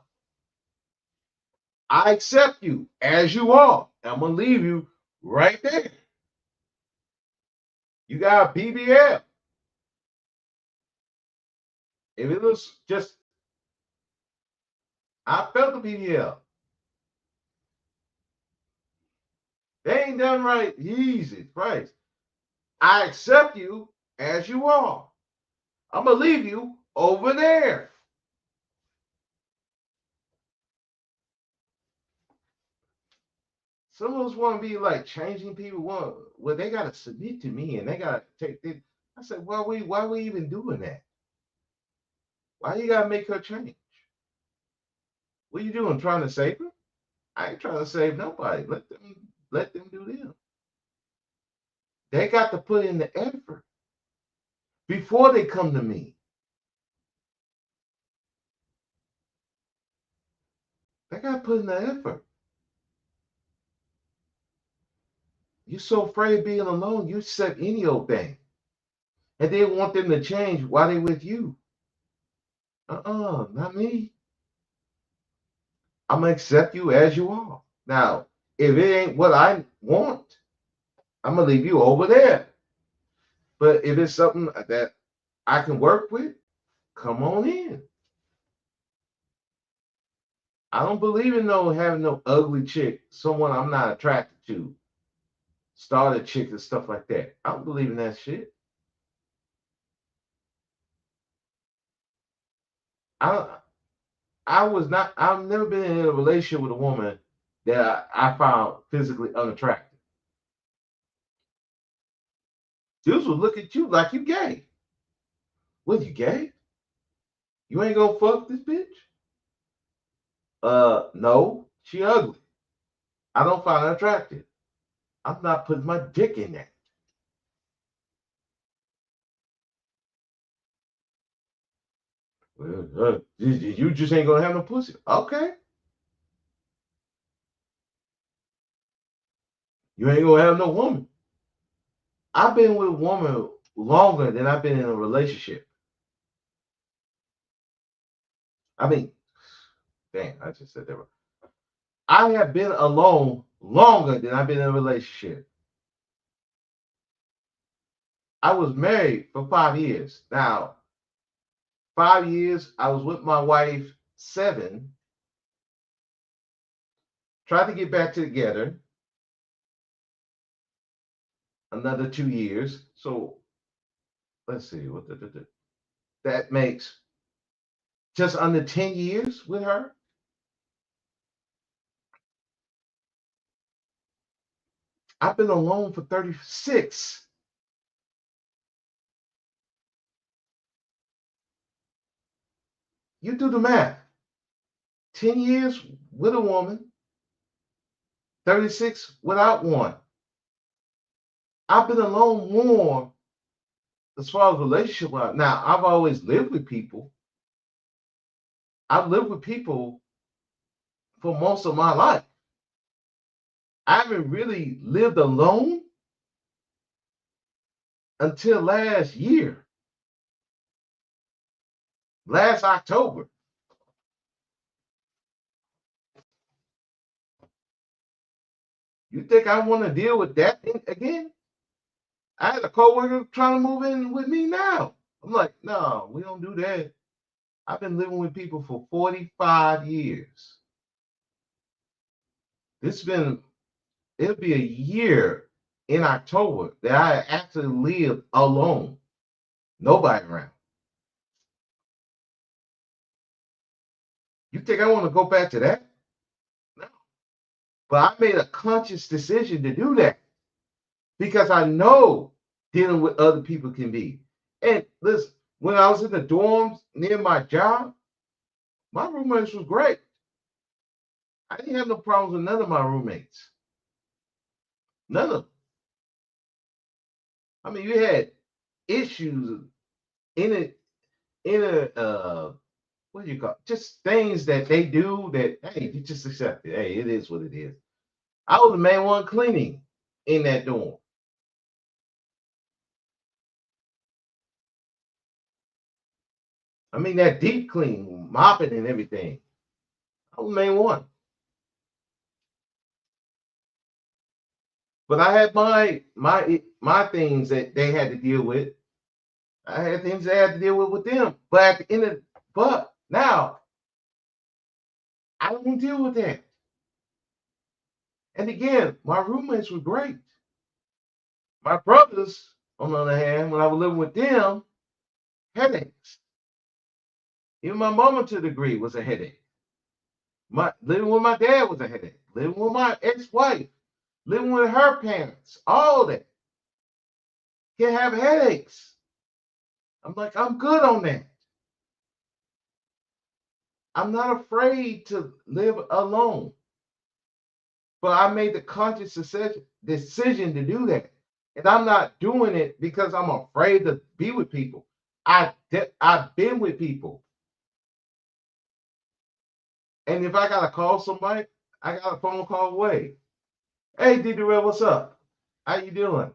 I accept you as you are. I'm gonna leave you right there. You got a BBL. If it looks just, I felt the BBL. They ain't done right. Easy, Christ. I accept you as you are. I'm gonna leave you over there. Some of us want to be like changing people. Want well, they gotta submit to me and they gotta take this. I said, why we even doing that? Why you gotta make her change? What are you doing? Trying to save her? I ain't trying to save nobody. Let them do them. They got to put in the effort before they come to me. They got to put in the effort. You're so afraid of being alone, you accept any old thing. And they want them to change while they with you. Not me. I'm gonna accept you as you are. Now, if it ain't what I want, I'm gonna leave you over there. But if it's something that I can work with, come on in. I don't believe in no having no ugly chick, someone I'm not attracted to, starter chick and stuff like that. I don't believe in that shit. I I was not. I've never been in a relationship with a woman that I found physically unattractive. Dudes will look at you like you gay. What, you gay? You ain't gonna fuck this bitch? No, she ugly. I don't find her attractive. I'm not putting my dick in that. Well, you just ain't gonna have no pussy. Okay, you ain't gonna have no woman. I've been with a woman longer than I've been in a relationship. I mean, dang, I just said that wrong. I have been alone longer than I've been in a relationship. I was married for 5 years. Now, 5 years, I was with my wife 7, tried to get back together another 2 years. So let's see, that makes just under 10 years with her. I've been alone for 36. You do the math. 10 years with a woman, 36 without one. I've been alone more as far as relationship. Now, I've always lived with people, I've lived with people for most of my life. I haven't really lived alone until last year, last October. You think I want to deal with that again? I had a coworker trying to move in with me now. I'm like, no, we don't do that. I've been living with people for 45 years. This been It'll be a year in October that I actually lived alone. Nobody around. You think I want to go back to that? No. But I made a conscious decision to do that because I know dealing with other people can be. And listen, when I was in the dorms near my job, my roommates was great. I didn't have no problems with none of my roommates. None of them. I mean, you had issues in it, in a what do you call it? Just things that they do that hey, you just accept it. Hey, it is what it is. I was the main one cleaning in that dorm. I mean that deep clean, mopping and everything. I was the main one. But I had my things that they had to deal with. I had things I had to deal with them. But at the end of but now I don't deal with that. And again, my roommates were great. My brothers, on the other hand, when I was living with them, headaches. Even my mama to a degree was a headache. My living with my dad was a headache. Living with my ex-wife, living with her parents, all that. Can have headaches. I'm like, I'm good on that. I'm not afraid to live alone. But I made the conscious decision to do that. And I'm not doing it because I'm afraid to be with people. I've been with people. And if I gotta call somebody, I got a phone call away. Hey, D. Durrell, what's up? How you doing?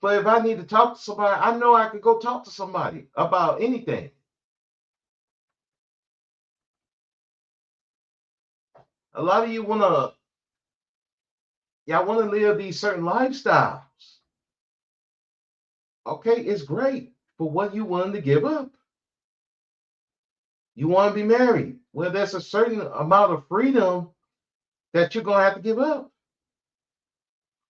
But if I need to talk to somebody, I know I can go talk to somebody about anything. A lot of you y'all wanna live these certain lifestyles. Okay, it's great, but what you willing to give up? You want to be married? Well, there's a certain amount of freedom that you're gonna have to give up,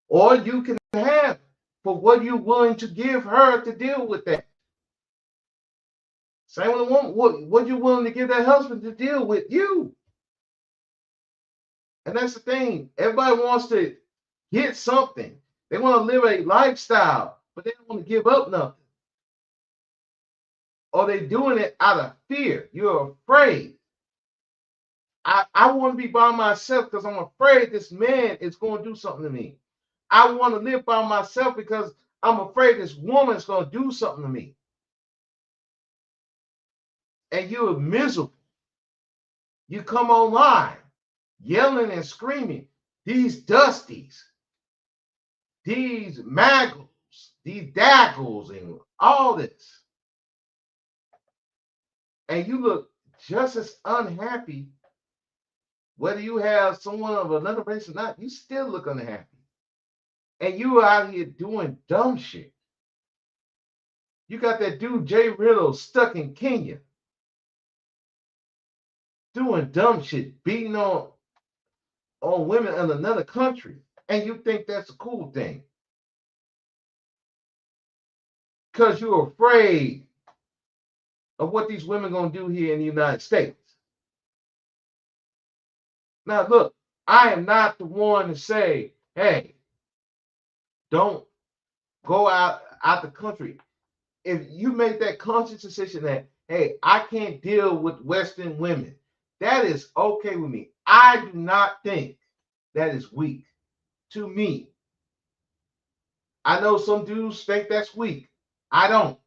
or you can have. But what you willing to give her to deal with that? Same with a woman. What you willing to give that husband to deal with you? And that's the thing. Everybody wants to get something. They want to live a lifestyle, but they don't want to give up nothing. Or they doing it out of fear. You're afraid. I want to be by myself because I'm afraid this man is going to do something to me. I want to live by myself because I'm afraid this woman is going to do something to me. And you're miserable. You come online yelling and screaming. These dusties, these maggles, these daggles, and all this. And you look just as unhappy, whether you have someone of another race or not, you still look unhappy. And you are out here doing dumb shit. You got that dude Jay Riddle stuck in Kenya doing dumb shit, beating on women in another country, and you think that's a cool thing because you're afraid of what these women are going to do here in the United States. Now, look, I am not the one to say, hey, don't go out the country. If you make that conscious decision that, hey, I can't deal with Western women, that is okay with me. I do not think that is weak to me. I know some dudes think that's weak. I don't.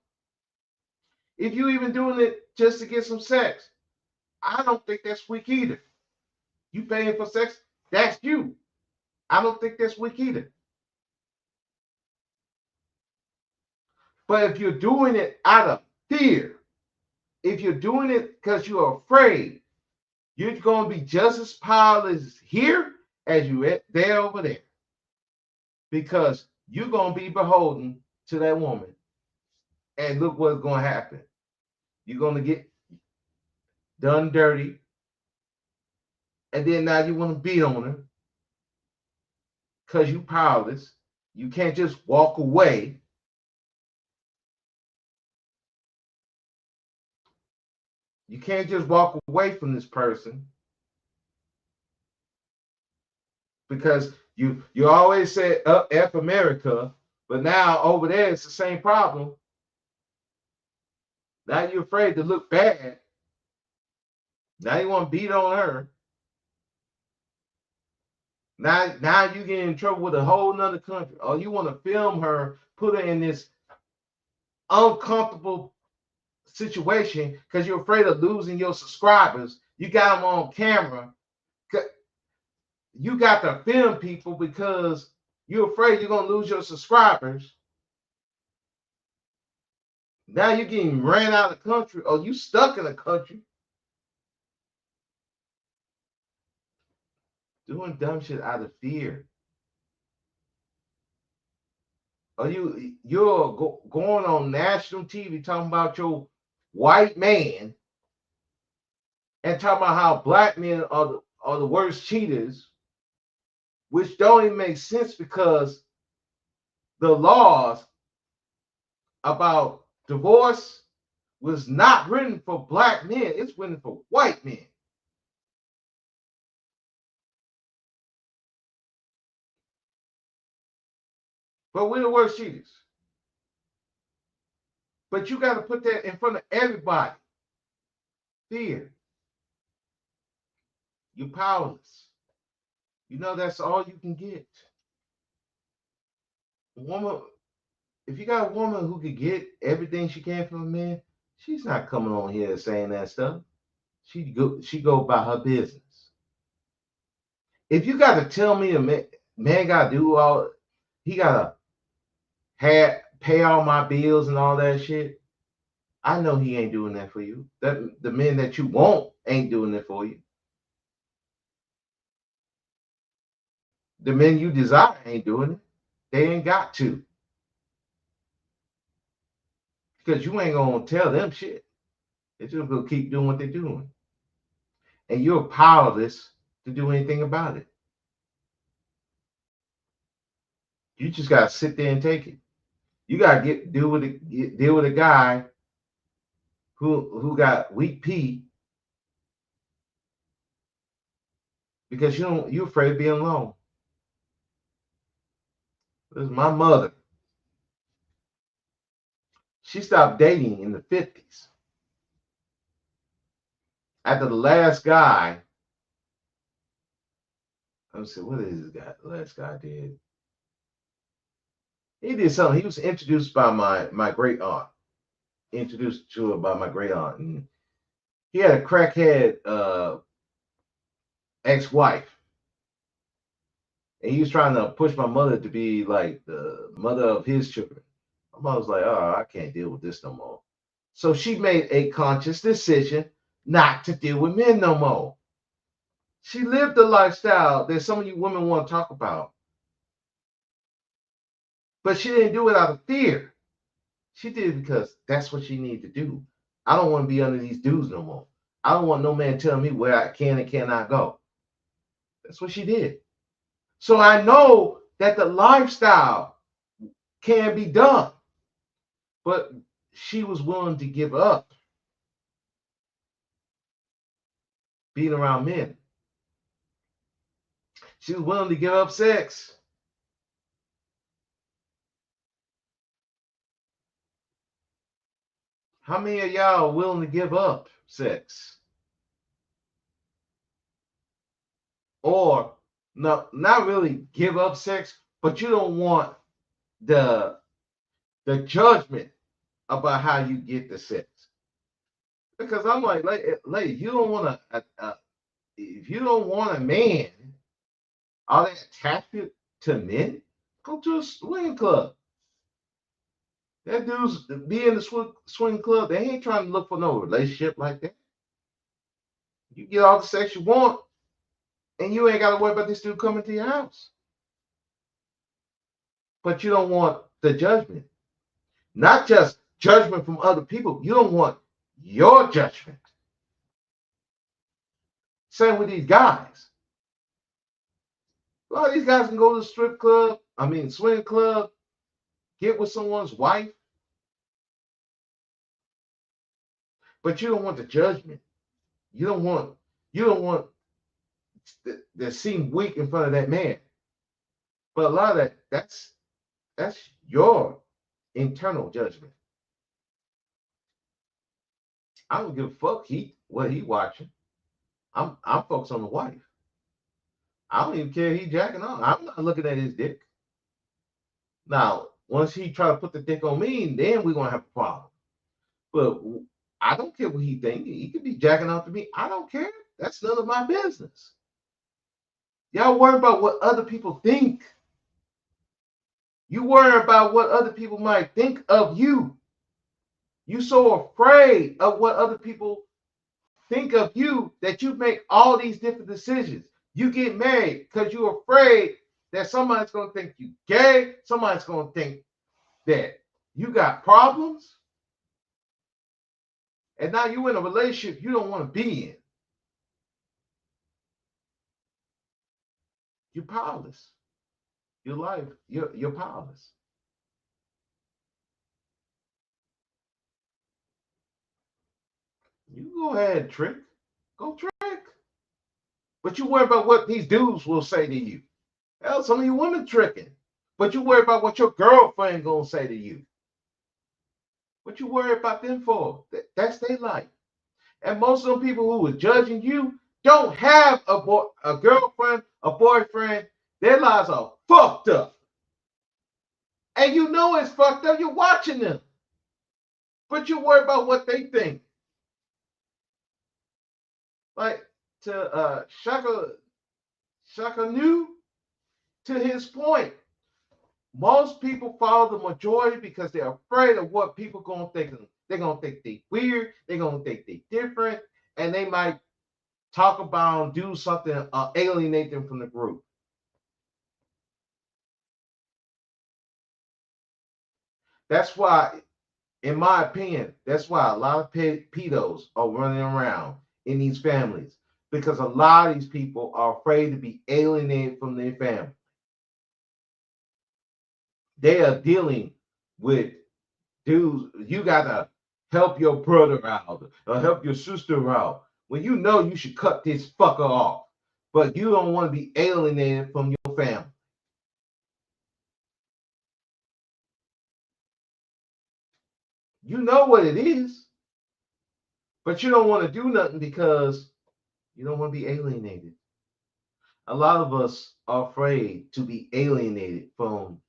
If you even doing it just to get some sex, I don't think that's weak either. You paying for sex, that's you. I don't think that's weak either. But if you're doing it out of fear, if you're doing it because you're afraid, you're going to be just as powerless here as you are there over there. Because you're going to be beholden to that woman. And look what's going to happen. You're going to get done dirty. And then now you want to beat on her because you're powerless. You can't just walk away. You can't just walk away from this person because you always said F America, but now over there it's the same problem. Now you're afraid to look bad. Now you want to beat on her. Now you get in trouble with a whole nother country. Or you want to film her, put her in this uncomfortable situation because you're afraid of losing your subscribers. You got them on camera. You got to film people because you're afraid you're going to lose your subscribers. Now you're getting ran out of the country or you stuck in the country doing dumb shit out of fear. Or you're going on national TV talking about your white man and talking about how black men are the worst cheaters, which don't even make sense because the laws about divorce was not written for black men. It's written for white men. But we're the worst cheaters. But you got to put that in front of everybody. Fear. You're powerless. You know that's all you can get. A woman, if you got a woman who could get everything she can from a man, she's not coming on here saying that stuff. She go about her business. If you got to tell me a man got to do all, he got to pay all my bills and all that shit. I know he ain't doing that for you. That the men that you want ain't doing it for you. The men you desire ain't doing it. They ain't got to. Because you ain't gonna tell them shit. They're just gonna keep doing what they're doing. And you're powerless to do anything about it. You just gotta sit there and take it. You gotta deal with a guy who got weak pee because you're afraid of being alone. This is my mother. She stopped dating in the 50s. After the last guy, let me see, what is this guy? The last guy did. He did something. He was introduced by my great aunt. Introduced to her by my great aunt. And he had a crackhead ex-wife. And he was trying to push my mother to be like the mother of his children. My mother was like, oh, I can't deal with this no more. So she made a conscious decision not to deal with men no more. She lived the lifestyle that some of you women want to talk about. But she didn't do it out of fear. She did it because that's what she needed to do. I don't want to be under these dudes no more. I don't want no man telling me where I can and cannot go. That's what she did. So I know that the lifestyle can be done. But she was willing to give up being around men. She was willing to give up sex. How many of y'all are willing to give up sex? Or no, not really give up sex, but you don't want the judgment about how you get the sex. Because I'm like, lady, you don't want if you don't want a man, all that attachment to men, go to a swing club. That dude's be in the swing club. They ain't trying to look for no relationship like that. You get all the sex you want, and you ain't got to worry about this dude coming to your house. But you don't want the judgment, not just judgment from other people. You don't want your judgment. Same with these guys. A lot of these guys can go to the strip club, swing club, get with someone's wife, but you don't want the judgment. You don't want to seem weak in front of that man. But a lot of that's your internal judgment. I don't give a fuck what he watching. I'm focused on the wife. I don't even care if he jacking on. I'm not looking at his dick. Now, once he try to put the dick on me, then we're gonna have a problem. But I don't care what he think. He could be jacking off to me. I don't care. That's none of my business. Y'all worry about what other people think. You worry about what other people might think of you. You so afraid of what other people think of you that you make all these different decisions. You get married because you're afraid that somebody's going to think you gay. Somebody's going to think that you got problems. And now you're in a relationship you don't want to be in. You're powerless. Your life, you're powerless. You go ahead, trick. Go trick. But you worry about what these dudes will say to you. Hell, some of you women tricking. But you worry about what your girlfriend gonna say to you. What you worry about them for? That's their life. And most of the people who are judging you don't have a girlfriend, a boyfriend. Their lives are fucked up. And you know it's fucked up. You're watching them. But you worry about what they think. Like to Shaka knew to his point. Most people follow the majority because they're afraid of what people gonna think of them. They're gonna think they weird, they're gonna think they different, and they might talk about do something alienate them from the group. That's why, in my opinion, that's why a lot of pedos are running around in these families because a lot of these people are afraid to be alienated from their family. They are dealing with dudes. You gotta help your brother out or help your sister out when you know you should cut this fucker off, but you don't want to be alienated from your family. You know what it is, but you don't want to do nothing because you don't want to be alienated. A lot of us are afraid to be alienated from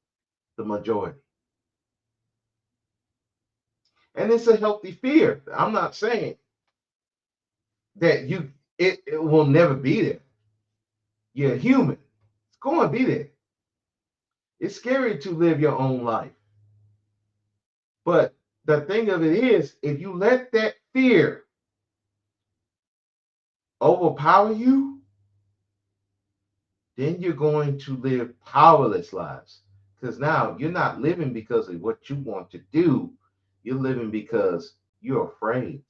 the majority. And it's a healthy fear. I'm not saying that it will never be there. You're human. It's going to be there. It's scary to live your own life. But the thing of it is, if you let that fear overpower you, then you're going to live powerless lives. Because now you're not living because of what you want to do. You're living because you're afraid.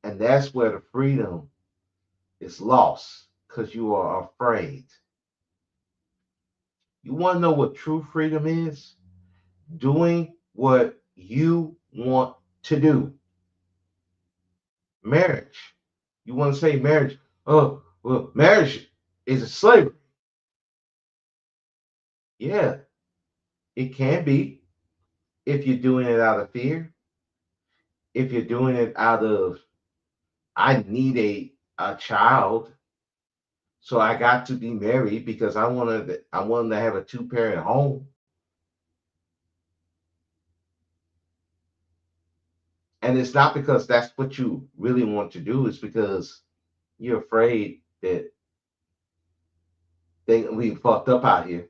And that's where the freedom is lost because you are afraid. You want to know what true freedom is? Doing what you want to do. Marriage. You want to say marriage? Oh, well, marriage is a slavery. Yeah, it can be if you're doing it out of fear. If you're doing it out of I need a child, so I got to be married because I wanted to have a two-parent home. And it's not because that's what you really want to do, it's because you're afraid that we fucked up out here.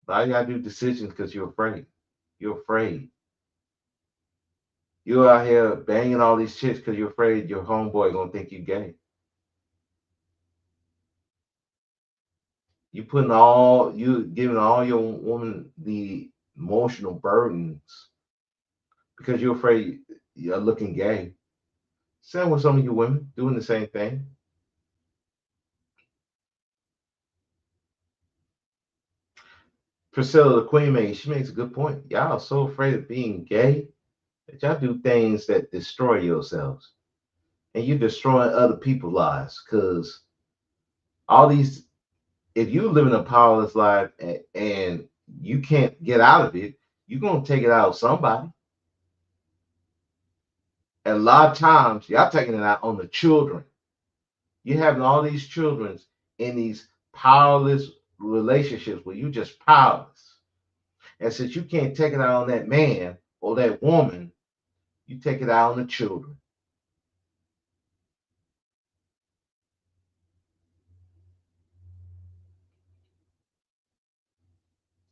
All you gotta do decisions because you're afraid. You're afraid. You're out here banging all these chicks because you're afraid your homeboy gonna think you gay. You giving all your woman the emotional burdens because you're afraid you're looking gay. Same with some of you women doing the same thing. Priscilla, the Queen Maid, she makes a good point. Y'all are so afraid of being gay that y'all do things that destroy yourselves. And you're destroying other people's lives because all these, if you live in a powerless life and you can't get out of it, you're going to take it out of somebody. And a lot of times, y'all taking it out on the children. You're having all these children in these powerless relationships where you just powerless. And since you can't take it out on that man or that woman, you take it out on the children.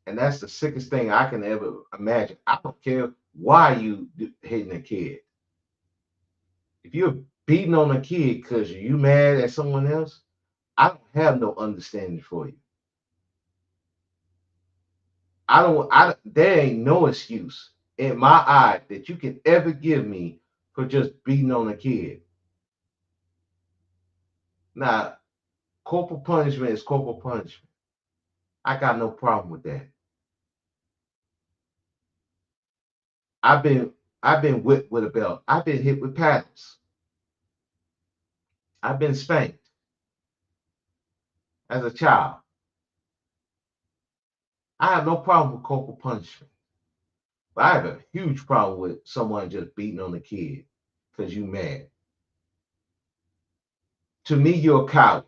And that's the sickest thing I can ever imagine. I don't care why you hitting a kid. If you're beating on a kid because you mad at someone else, I don't have no understanding for you. There ain't no excuse in my eye that you can ever give me for just beating on a kid. Now, corporal punishment is corporal punishment. I got no problem with that. I've been I've been whipped with a belt. I've been hit with paddles. I've been spanked as a child. I have no problem with corporal punishment. But I have a huge problem with someone just beating on a kid because you mad. To me, you're a coward.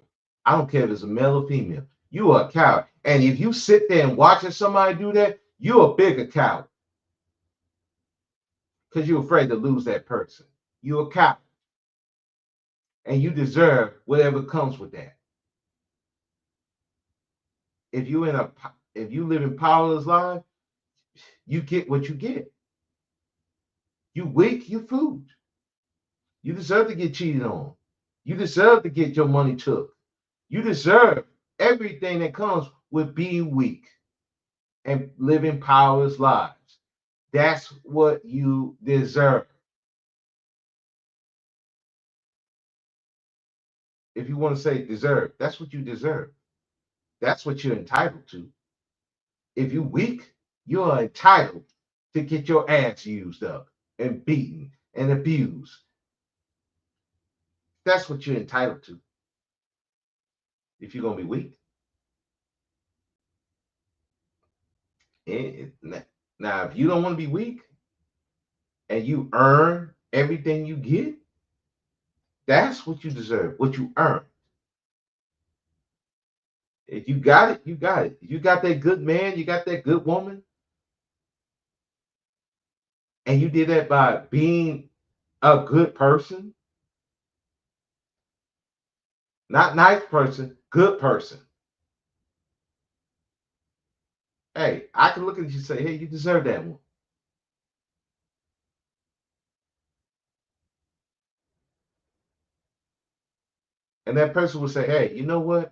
I don't care if it's a male or female. You are a coward. And if you sit there and watching somebody do that, you're a bigger coward because you're afraid to lose that person. You're a coward. And you deserve whatever comes with that. If you in a if you live in powerless life, you get what you get. You weak, you food. You deserve to get cheated on. You deserve to get your money took. You deserve everything that comes with being weak and living powerless lives. That's what you deserve. If you want to say deserve, that's what you deserve. That's what you're entitled to. If you're weak, you're entitled to get your ass used up and beaten and abused. That's what you're entitled to if you're going to be weak. Now, if you don't want to be weak and you earn everything you get, that's what you deserve, what you earn. If you got it, you got it. You got that good man, you got that good woman, and you did that by being a good person, not nice person, good person. Hey, I can look at you and say, hey, you deserve that one. And that person will say, hey, you know what?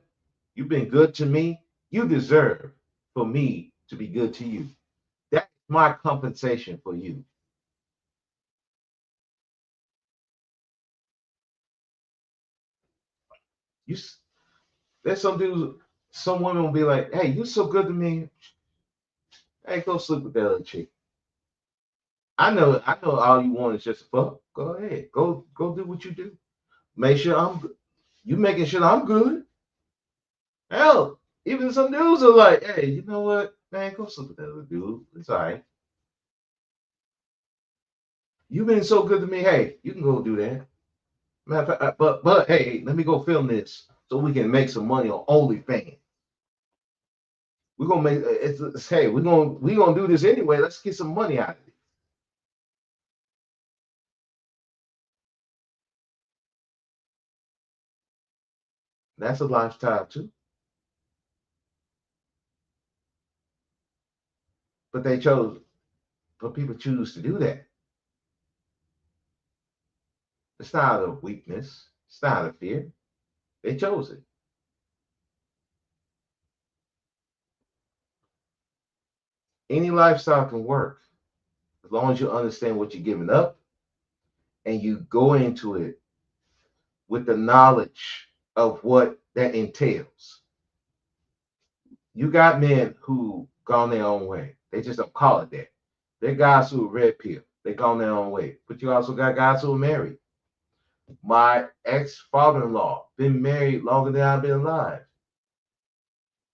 You've been good to me. You deserve for me to be good to you. That's my compensation for you. You there's some dudes, some women will be like, hey, you so good to me. Hey, go sleep with that other chick. I know all you want is just fuck. Go ahead. Go do what you do. Make sure I'm good. You making sure I'm good. Hell, even some dudes are like, hey, you know what? Man, go sleep with that other dude. It's all right. You've been so good to me. Hey, you can go do that. Matter of fact, but hey, let me go film this so we can make some money on OnlyFans. We're gonna make it's hey, we're gonna do this anyway. Let's get some money out of it. That's a lifestyle too. But they chose, but people choose to do that. It's not out of weakness. It's not out of fear. They chose it. Any lifestyle can work as long as you understand what you're giving up and you go into it with the knowledge of what that entails. You got men who gone their own way. They just don't call it that. They're guys who are red pill. They gone their own way. But you also got guys who are married. My ex-father-in-law been married longer than I've been alive.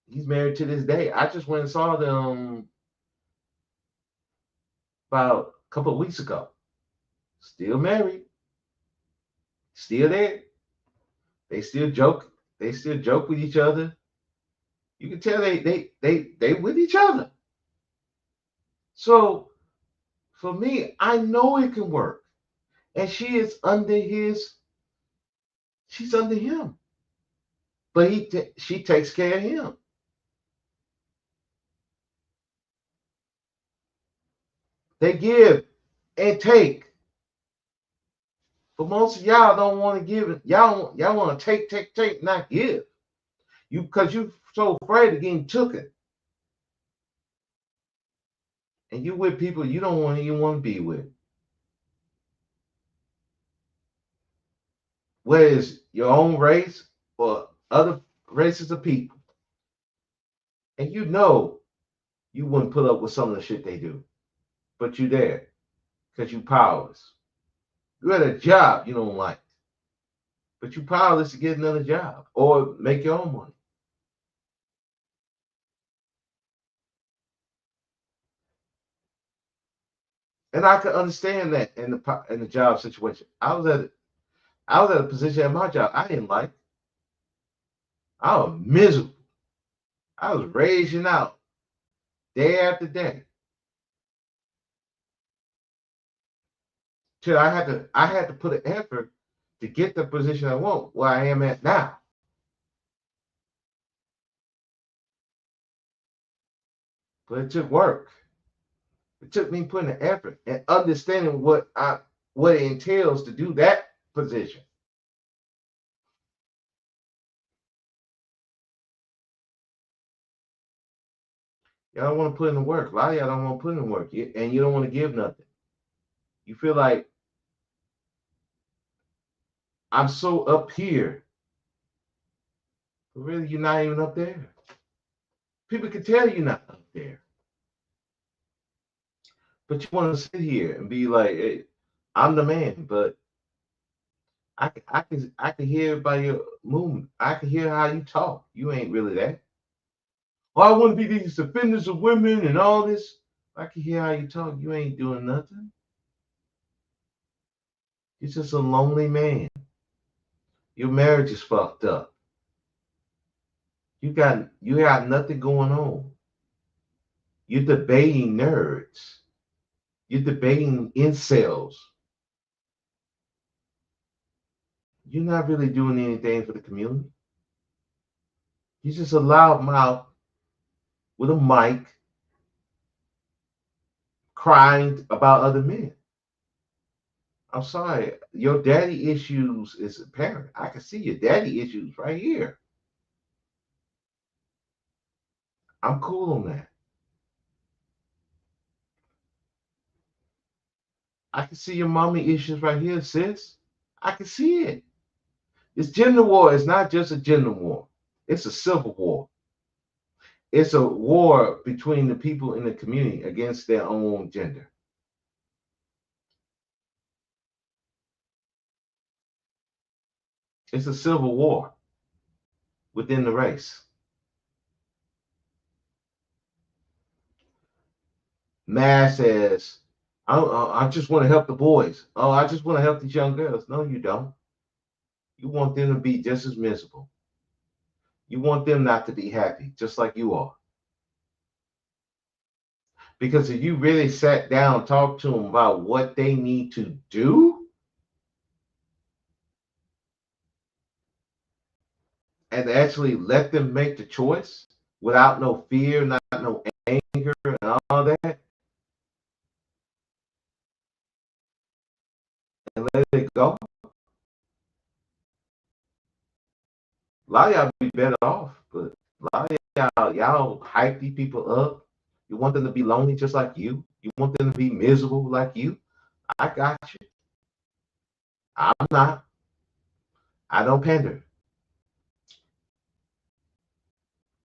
He's married to this day. I just went and saw them about a couple of weeks ago. Still married. Still there. They still joke. They still joke with each other. You can tell they with each other. So for me, I know it can work. And she is under his, she's under him. But she takes care of him. They give and take. But most of y'all don't want to give it. Y'all want to take, not give. You because you so afraid of getting taken. And you with people you don't want even want to be with. Whether it's your own race or other races of people. And you wouldn't put up with some of the shit they do. But you there because you powerless. You at a job you don't like. But you powerless to get another job or make your own money. And I could understand that in the job situation. I was at a position at my job I didn't like. I was miserable. I was raging out day after day. Till I had to put an effort to get the position I want where I am at now. But it took work. It took me putting an effort and understanding what it entails to do that position. Y'all don't want to put in the work. A lot of y'all don't want to put in the work, and you don't want to give nothing. You feel like I'm so up here, but really you're not even up there. People can tell you're not up there, but you want to sit here and be like, "Hey, I'm the man." But I can hear by your movement. I can hear how you talk. You ain't really that. Oh, I want to be these defenders of women and all this. I can hear how you talk. You ain't doing nothing. You're just a lonely man. Your marriage is fucked up. You got nothing going on. You're debating nerds. You're debating incels. You're not really doing anything for the community. You're just a loudmouth with a mic crying about other men. I'm sorry. Your daddy issues is apparent. I can see your daddy issues right here. I'm cool on that. I can see your mommy issues right here, sis. I can see it. This gender war is not just a gender war. It's a civil war. It's a war between the people in the community against their own gender. It's a civil war within the race. Mass says, I just want to help the boys. Oh, I just want to help these young girls. No, you don't. You want them to be just as miserable. You want them not to be happy, just like you are. Because if you really sat down and talked to them about what they need to do, and actually let them make the choice without no fear, not no anger, and all that, and let it go, a lot of y'all be better off. But a lot of y'all hype these people up. You want them to be lonely just like you. You want them to be miserable like you. I got you. I'm not. I don't pander.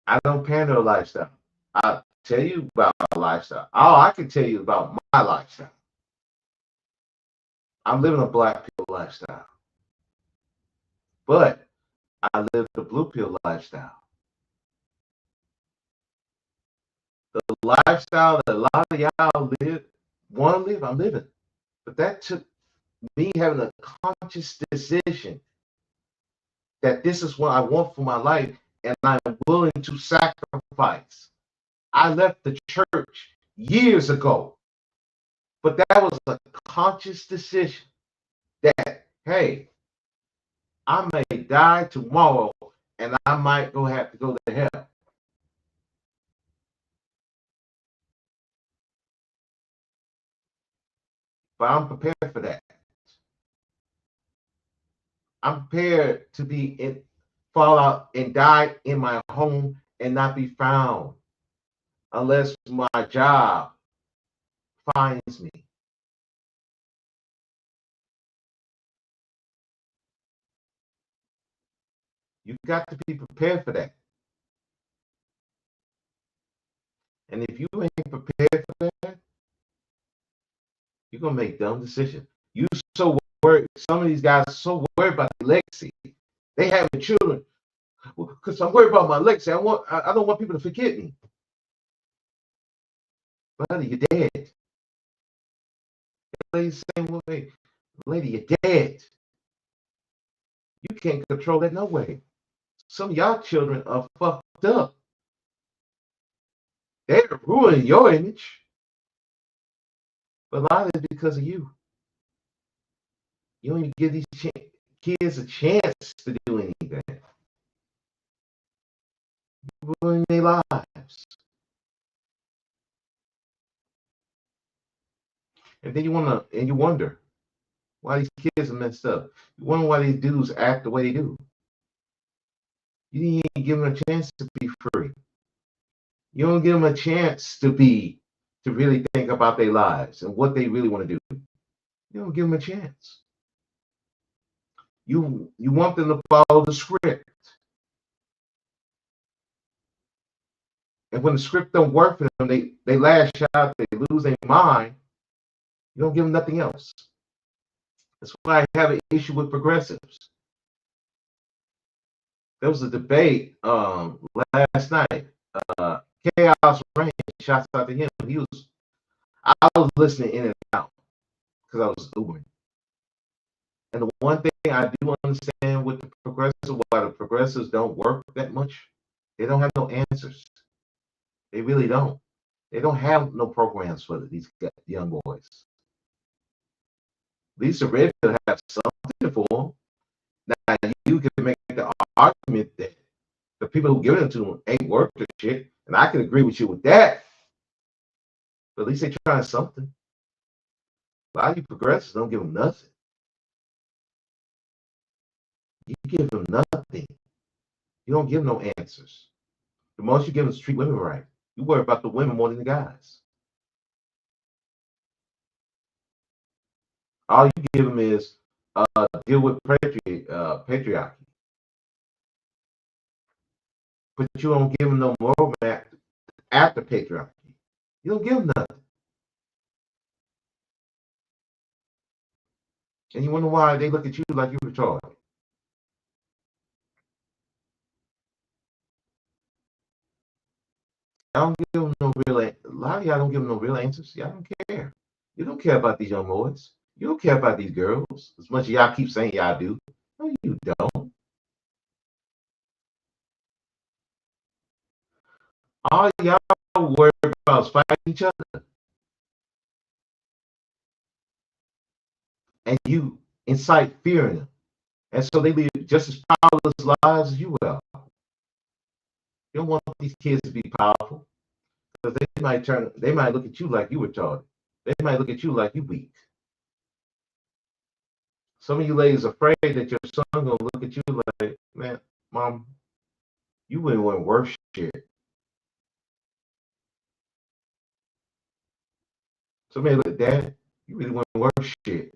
I don't pander a lifestyle. I tell you about a lifestyle. All I can tell you about my lifestyle. I'm living a black pill lifestyle, but I live the blue pill lifestyle. The lifestyle that a lot of y'all want to live, I'm living. But that took me having a conscious decision that this is what I want for my life, and I'm willing to sacrifice. I left the church years ago, but that was a conscious decision that, hey, I may die tomorrow and I might have to go to hell. But I'm prepared for that. I'm prepared to fall out and die in my home and not be found unless my job finds me. You got to be prepared for that. And if you ain't prepared for that, you're gonna make dumb decisions. You so worried. Some of these guys are so worried about the legacy. They having children because I'm worried about my legacy. I don't want people to forget me. Brother, you're dead. Lady, same way. Lady, you're dead. You can't control that no way. Some of y'all children are fucked up. They're ruining your image. But a lot of it is because of you. You don't even give these kids a chance to do anything. You ruin their lives. And then you wonder why these kids are messed up. You wonder why these dudes act the way they do. You didn't even give them a chance to be free. You don't give them a chance to really think about their lives and what they really want to do. You don't give them a chance. You want them to follow the script. And when the script don't work for them, they lash out, they lose their mind. You don't give them nothing else. That's why I have an issue with progressives. There was a debate last night. Chaos Rain, shouts out to him. I was listening in and out because I was Ubering. And the one thing I do understand with the progressives, why the progressives don't work that much, they don't have no answers. They really don't. They don't have no programs for these young boys. Lisa Red will have something for them. Now you can make the argument that the people who give it to them ain't worth the shit, and I can agree with you with that. But at least they're trying something. A lot of you progressives don't give them nothing. You give them nothing. You don't give no answers. The most you give them is treat women right. You worry about the women more than the guys. All you give them is deal with patriarchy. But you don't give them no moral map after patriarchy. You don't give them nothing. And you wonder why they look at you like you're retarded. I don't give them no real. A lot of y'all don't give them no real answers. Y'all don't care. You don't care about these young boys. You don't care about these girls as much as y'all keep saying y'all do. No, you don't. All y'all worry about is fighting each other, and you incite fear in them, and so they live just as powerless lives as you will. You don't want these kids to be powerful because they might look at you like you retarded. They might look at you like you weak. Some of you ladies are afraid that your son gonna look at you like, man, mom, you really want worse shit. Somebody look at dad, you really want worse shit.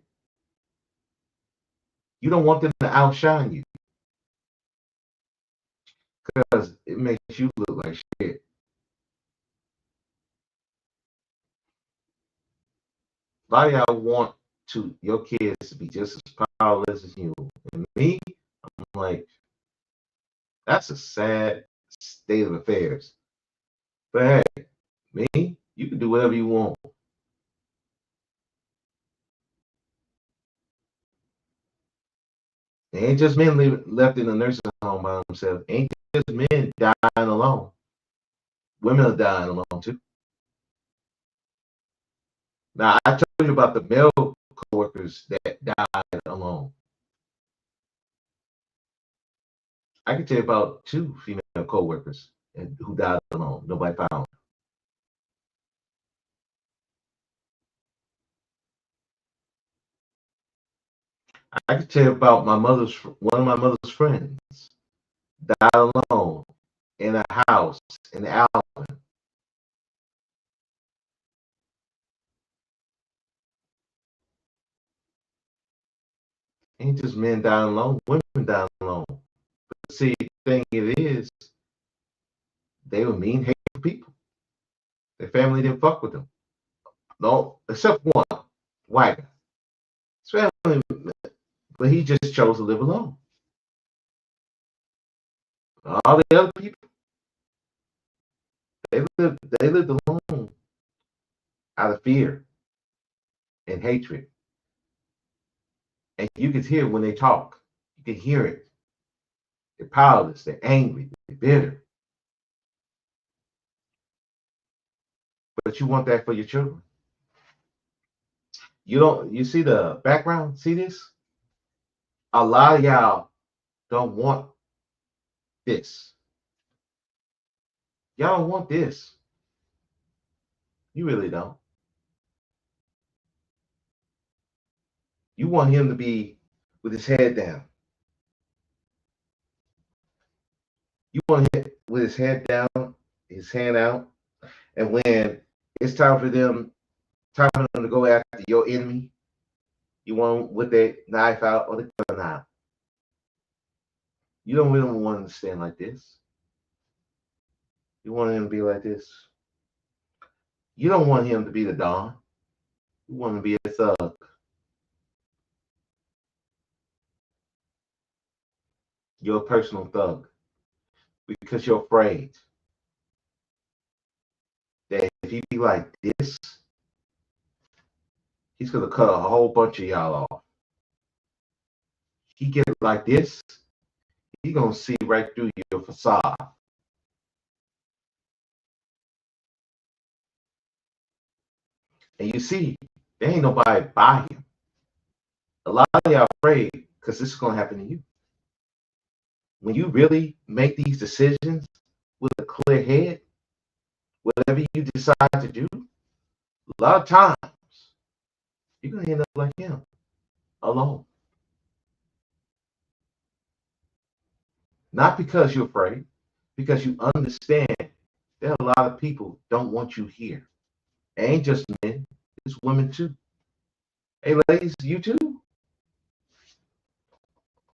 You don't want them to outshine you because it makes you look like shit. A lot of y'all want your kids to be just as powerless as you. And me, I'm like, that's a sad state of affairs. But hey, me, you can do whatever you want. It ain't just men left in the nursing home by themselves. It ain't just men dying alone. Women are dying alone too. Now I told you about the male coworkers that died alone. I can tell you about 2 female coworkers who died alone. Nobody found. I can tell you about one of my mother's friends died alone in a house in Alvin. Ain't just men dying alone, women dying alone. But see, the thing it is, they were mean, hateful people. Their family didn't fuck with them. No, except one, white guy. His family, but he just chose to live alone. All the other people, they lived alone out of fear and hatred. And you can hear when they talk. You can hear it. They're powerless, they're angry, they're bitter. But you want that for your children. You see the background? See this? A lot of y'all don't want this. Y'all don't want this. You really don't. You want him to be with his head down. You want him with his head down, his hand out, and when it's time for them to go after your enemy, you want them with their knife out or the gun out. You don't really want him to stand like this. You want him to be like this. You don't want him to be the Don. You want him to be a thug. You're a personal thug because you're afraid that if he be like this, he's gonna cut a whole bunch of y'all off. He get like this, he gonna see right through your facade. And you see, there ain't nobody by him. A lot of y'all afraid because this is gonna happen to you. When you really make these decisions with a clear head, whatever you decide to do, a lot of times you're gonna end up like him, alone. Not because you're afraid, because you understand there are a lot of people don't want you here. It ain't just men, it's women too. Hey ladies, you too.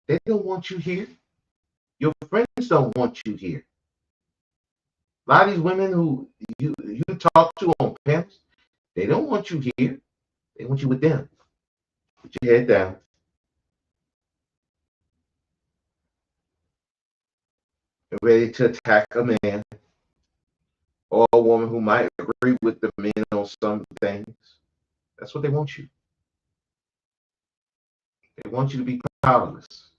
They don't want you here. Your friends don't want you here. A lot of these women who you talk to on panels, they don't want you here. They want you with them. Put your head down and ready to attack a man or a woman who might agree with the men on some things. That's what they want you. They want you to be powerless,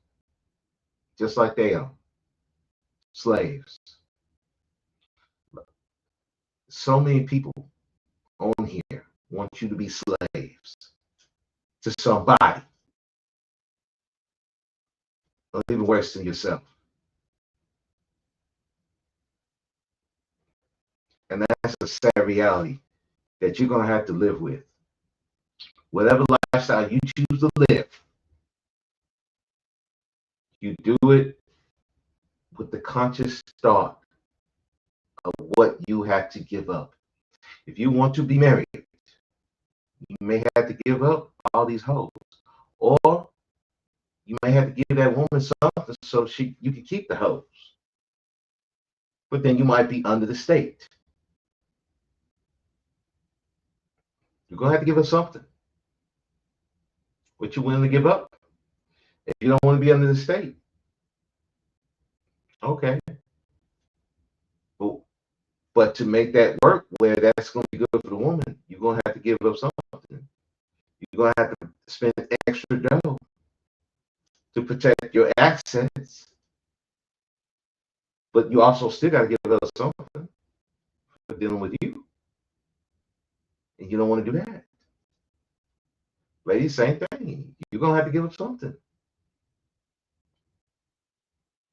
just like they are. Slaves. So many people on here want you to be slaves to somebody, or even worse than yourself. And that's a sad reality that you're going to have to live with. Whatever lifestyle you choose to live, you do it with the conscious thought of what you have to give up. If you want to be married, you may have to give up all these hoes. Or you may have to give that woman something so you can keep the hoes. But then you might be under the state. You're gonna have to give up something. What you willing to give up? If you don't want to be under the state, okay. But to make that work where that's gonna be good for the woman, you're gonna have to give up something. You're gonna have to spend extra dough to protect your assets. But you also still gotta give up something for dealing with you. And you don't want to do that. Ladies, same thing. You're gonna have to give up something.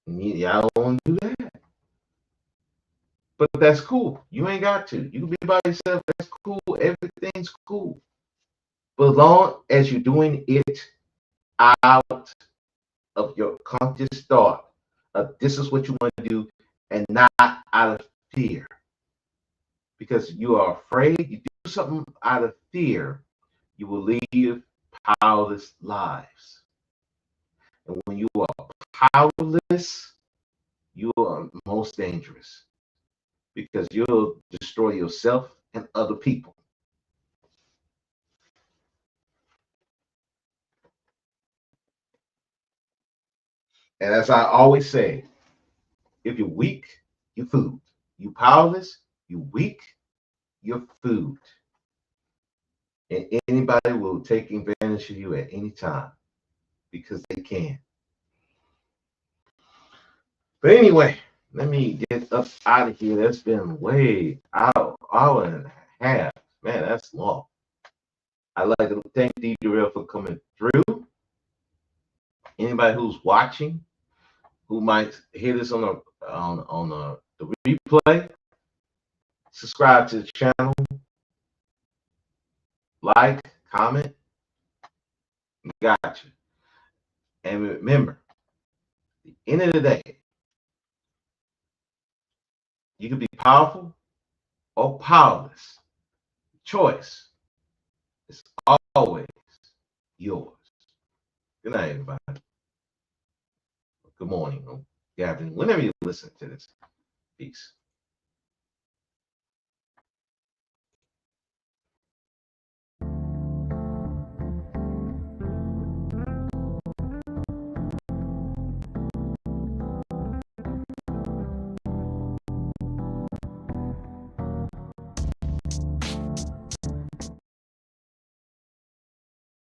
Y'all don't want to do that. But that's cool. You ain't got to. You can be by yourself. That's cool. Everything's cool. But as long as you're doing it out of your conscious thought of this is what you want to do and not out of fear. Because you are afraid, you do something out of fear, you will live powerless lives. And when you are powerless, you are most dangerous because you'll destroy yourself and other people. And as I always say, if you're weak, you're food. You powerless, you weak, you're food. And anybody will take advantage of you at any time because they can. But anyway, let me get up out of here. That's been way out, hour and a half. Man, that's long. I'd like to thank D. Durrell for coming through. Anybody who's watching, who might hear this on the replay, subscribe to the channel, like, comment. Gotcha. And remember, at the end of the day, you can be powerful or powerless. Choice is always yours. Good night, everybody. Good morning, good afternoon, whenever you listen to this. Peace.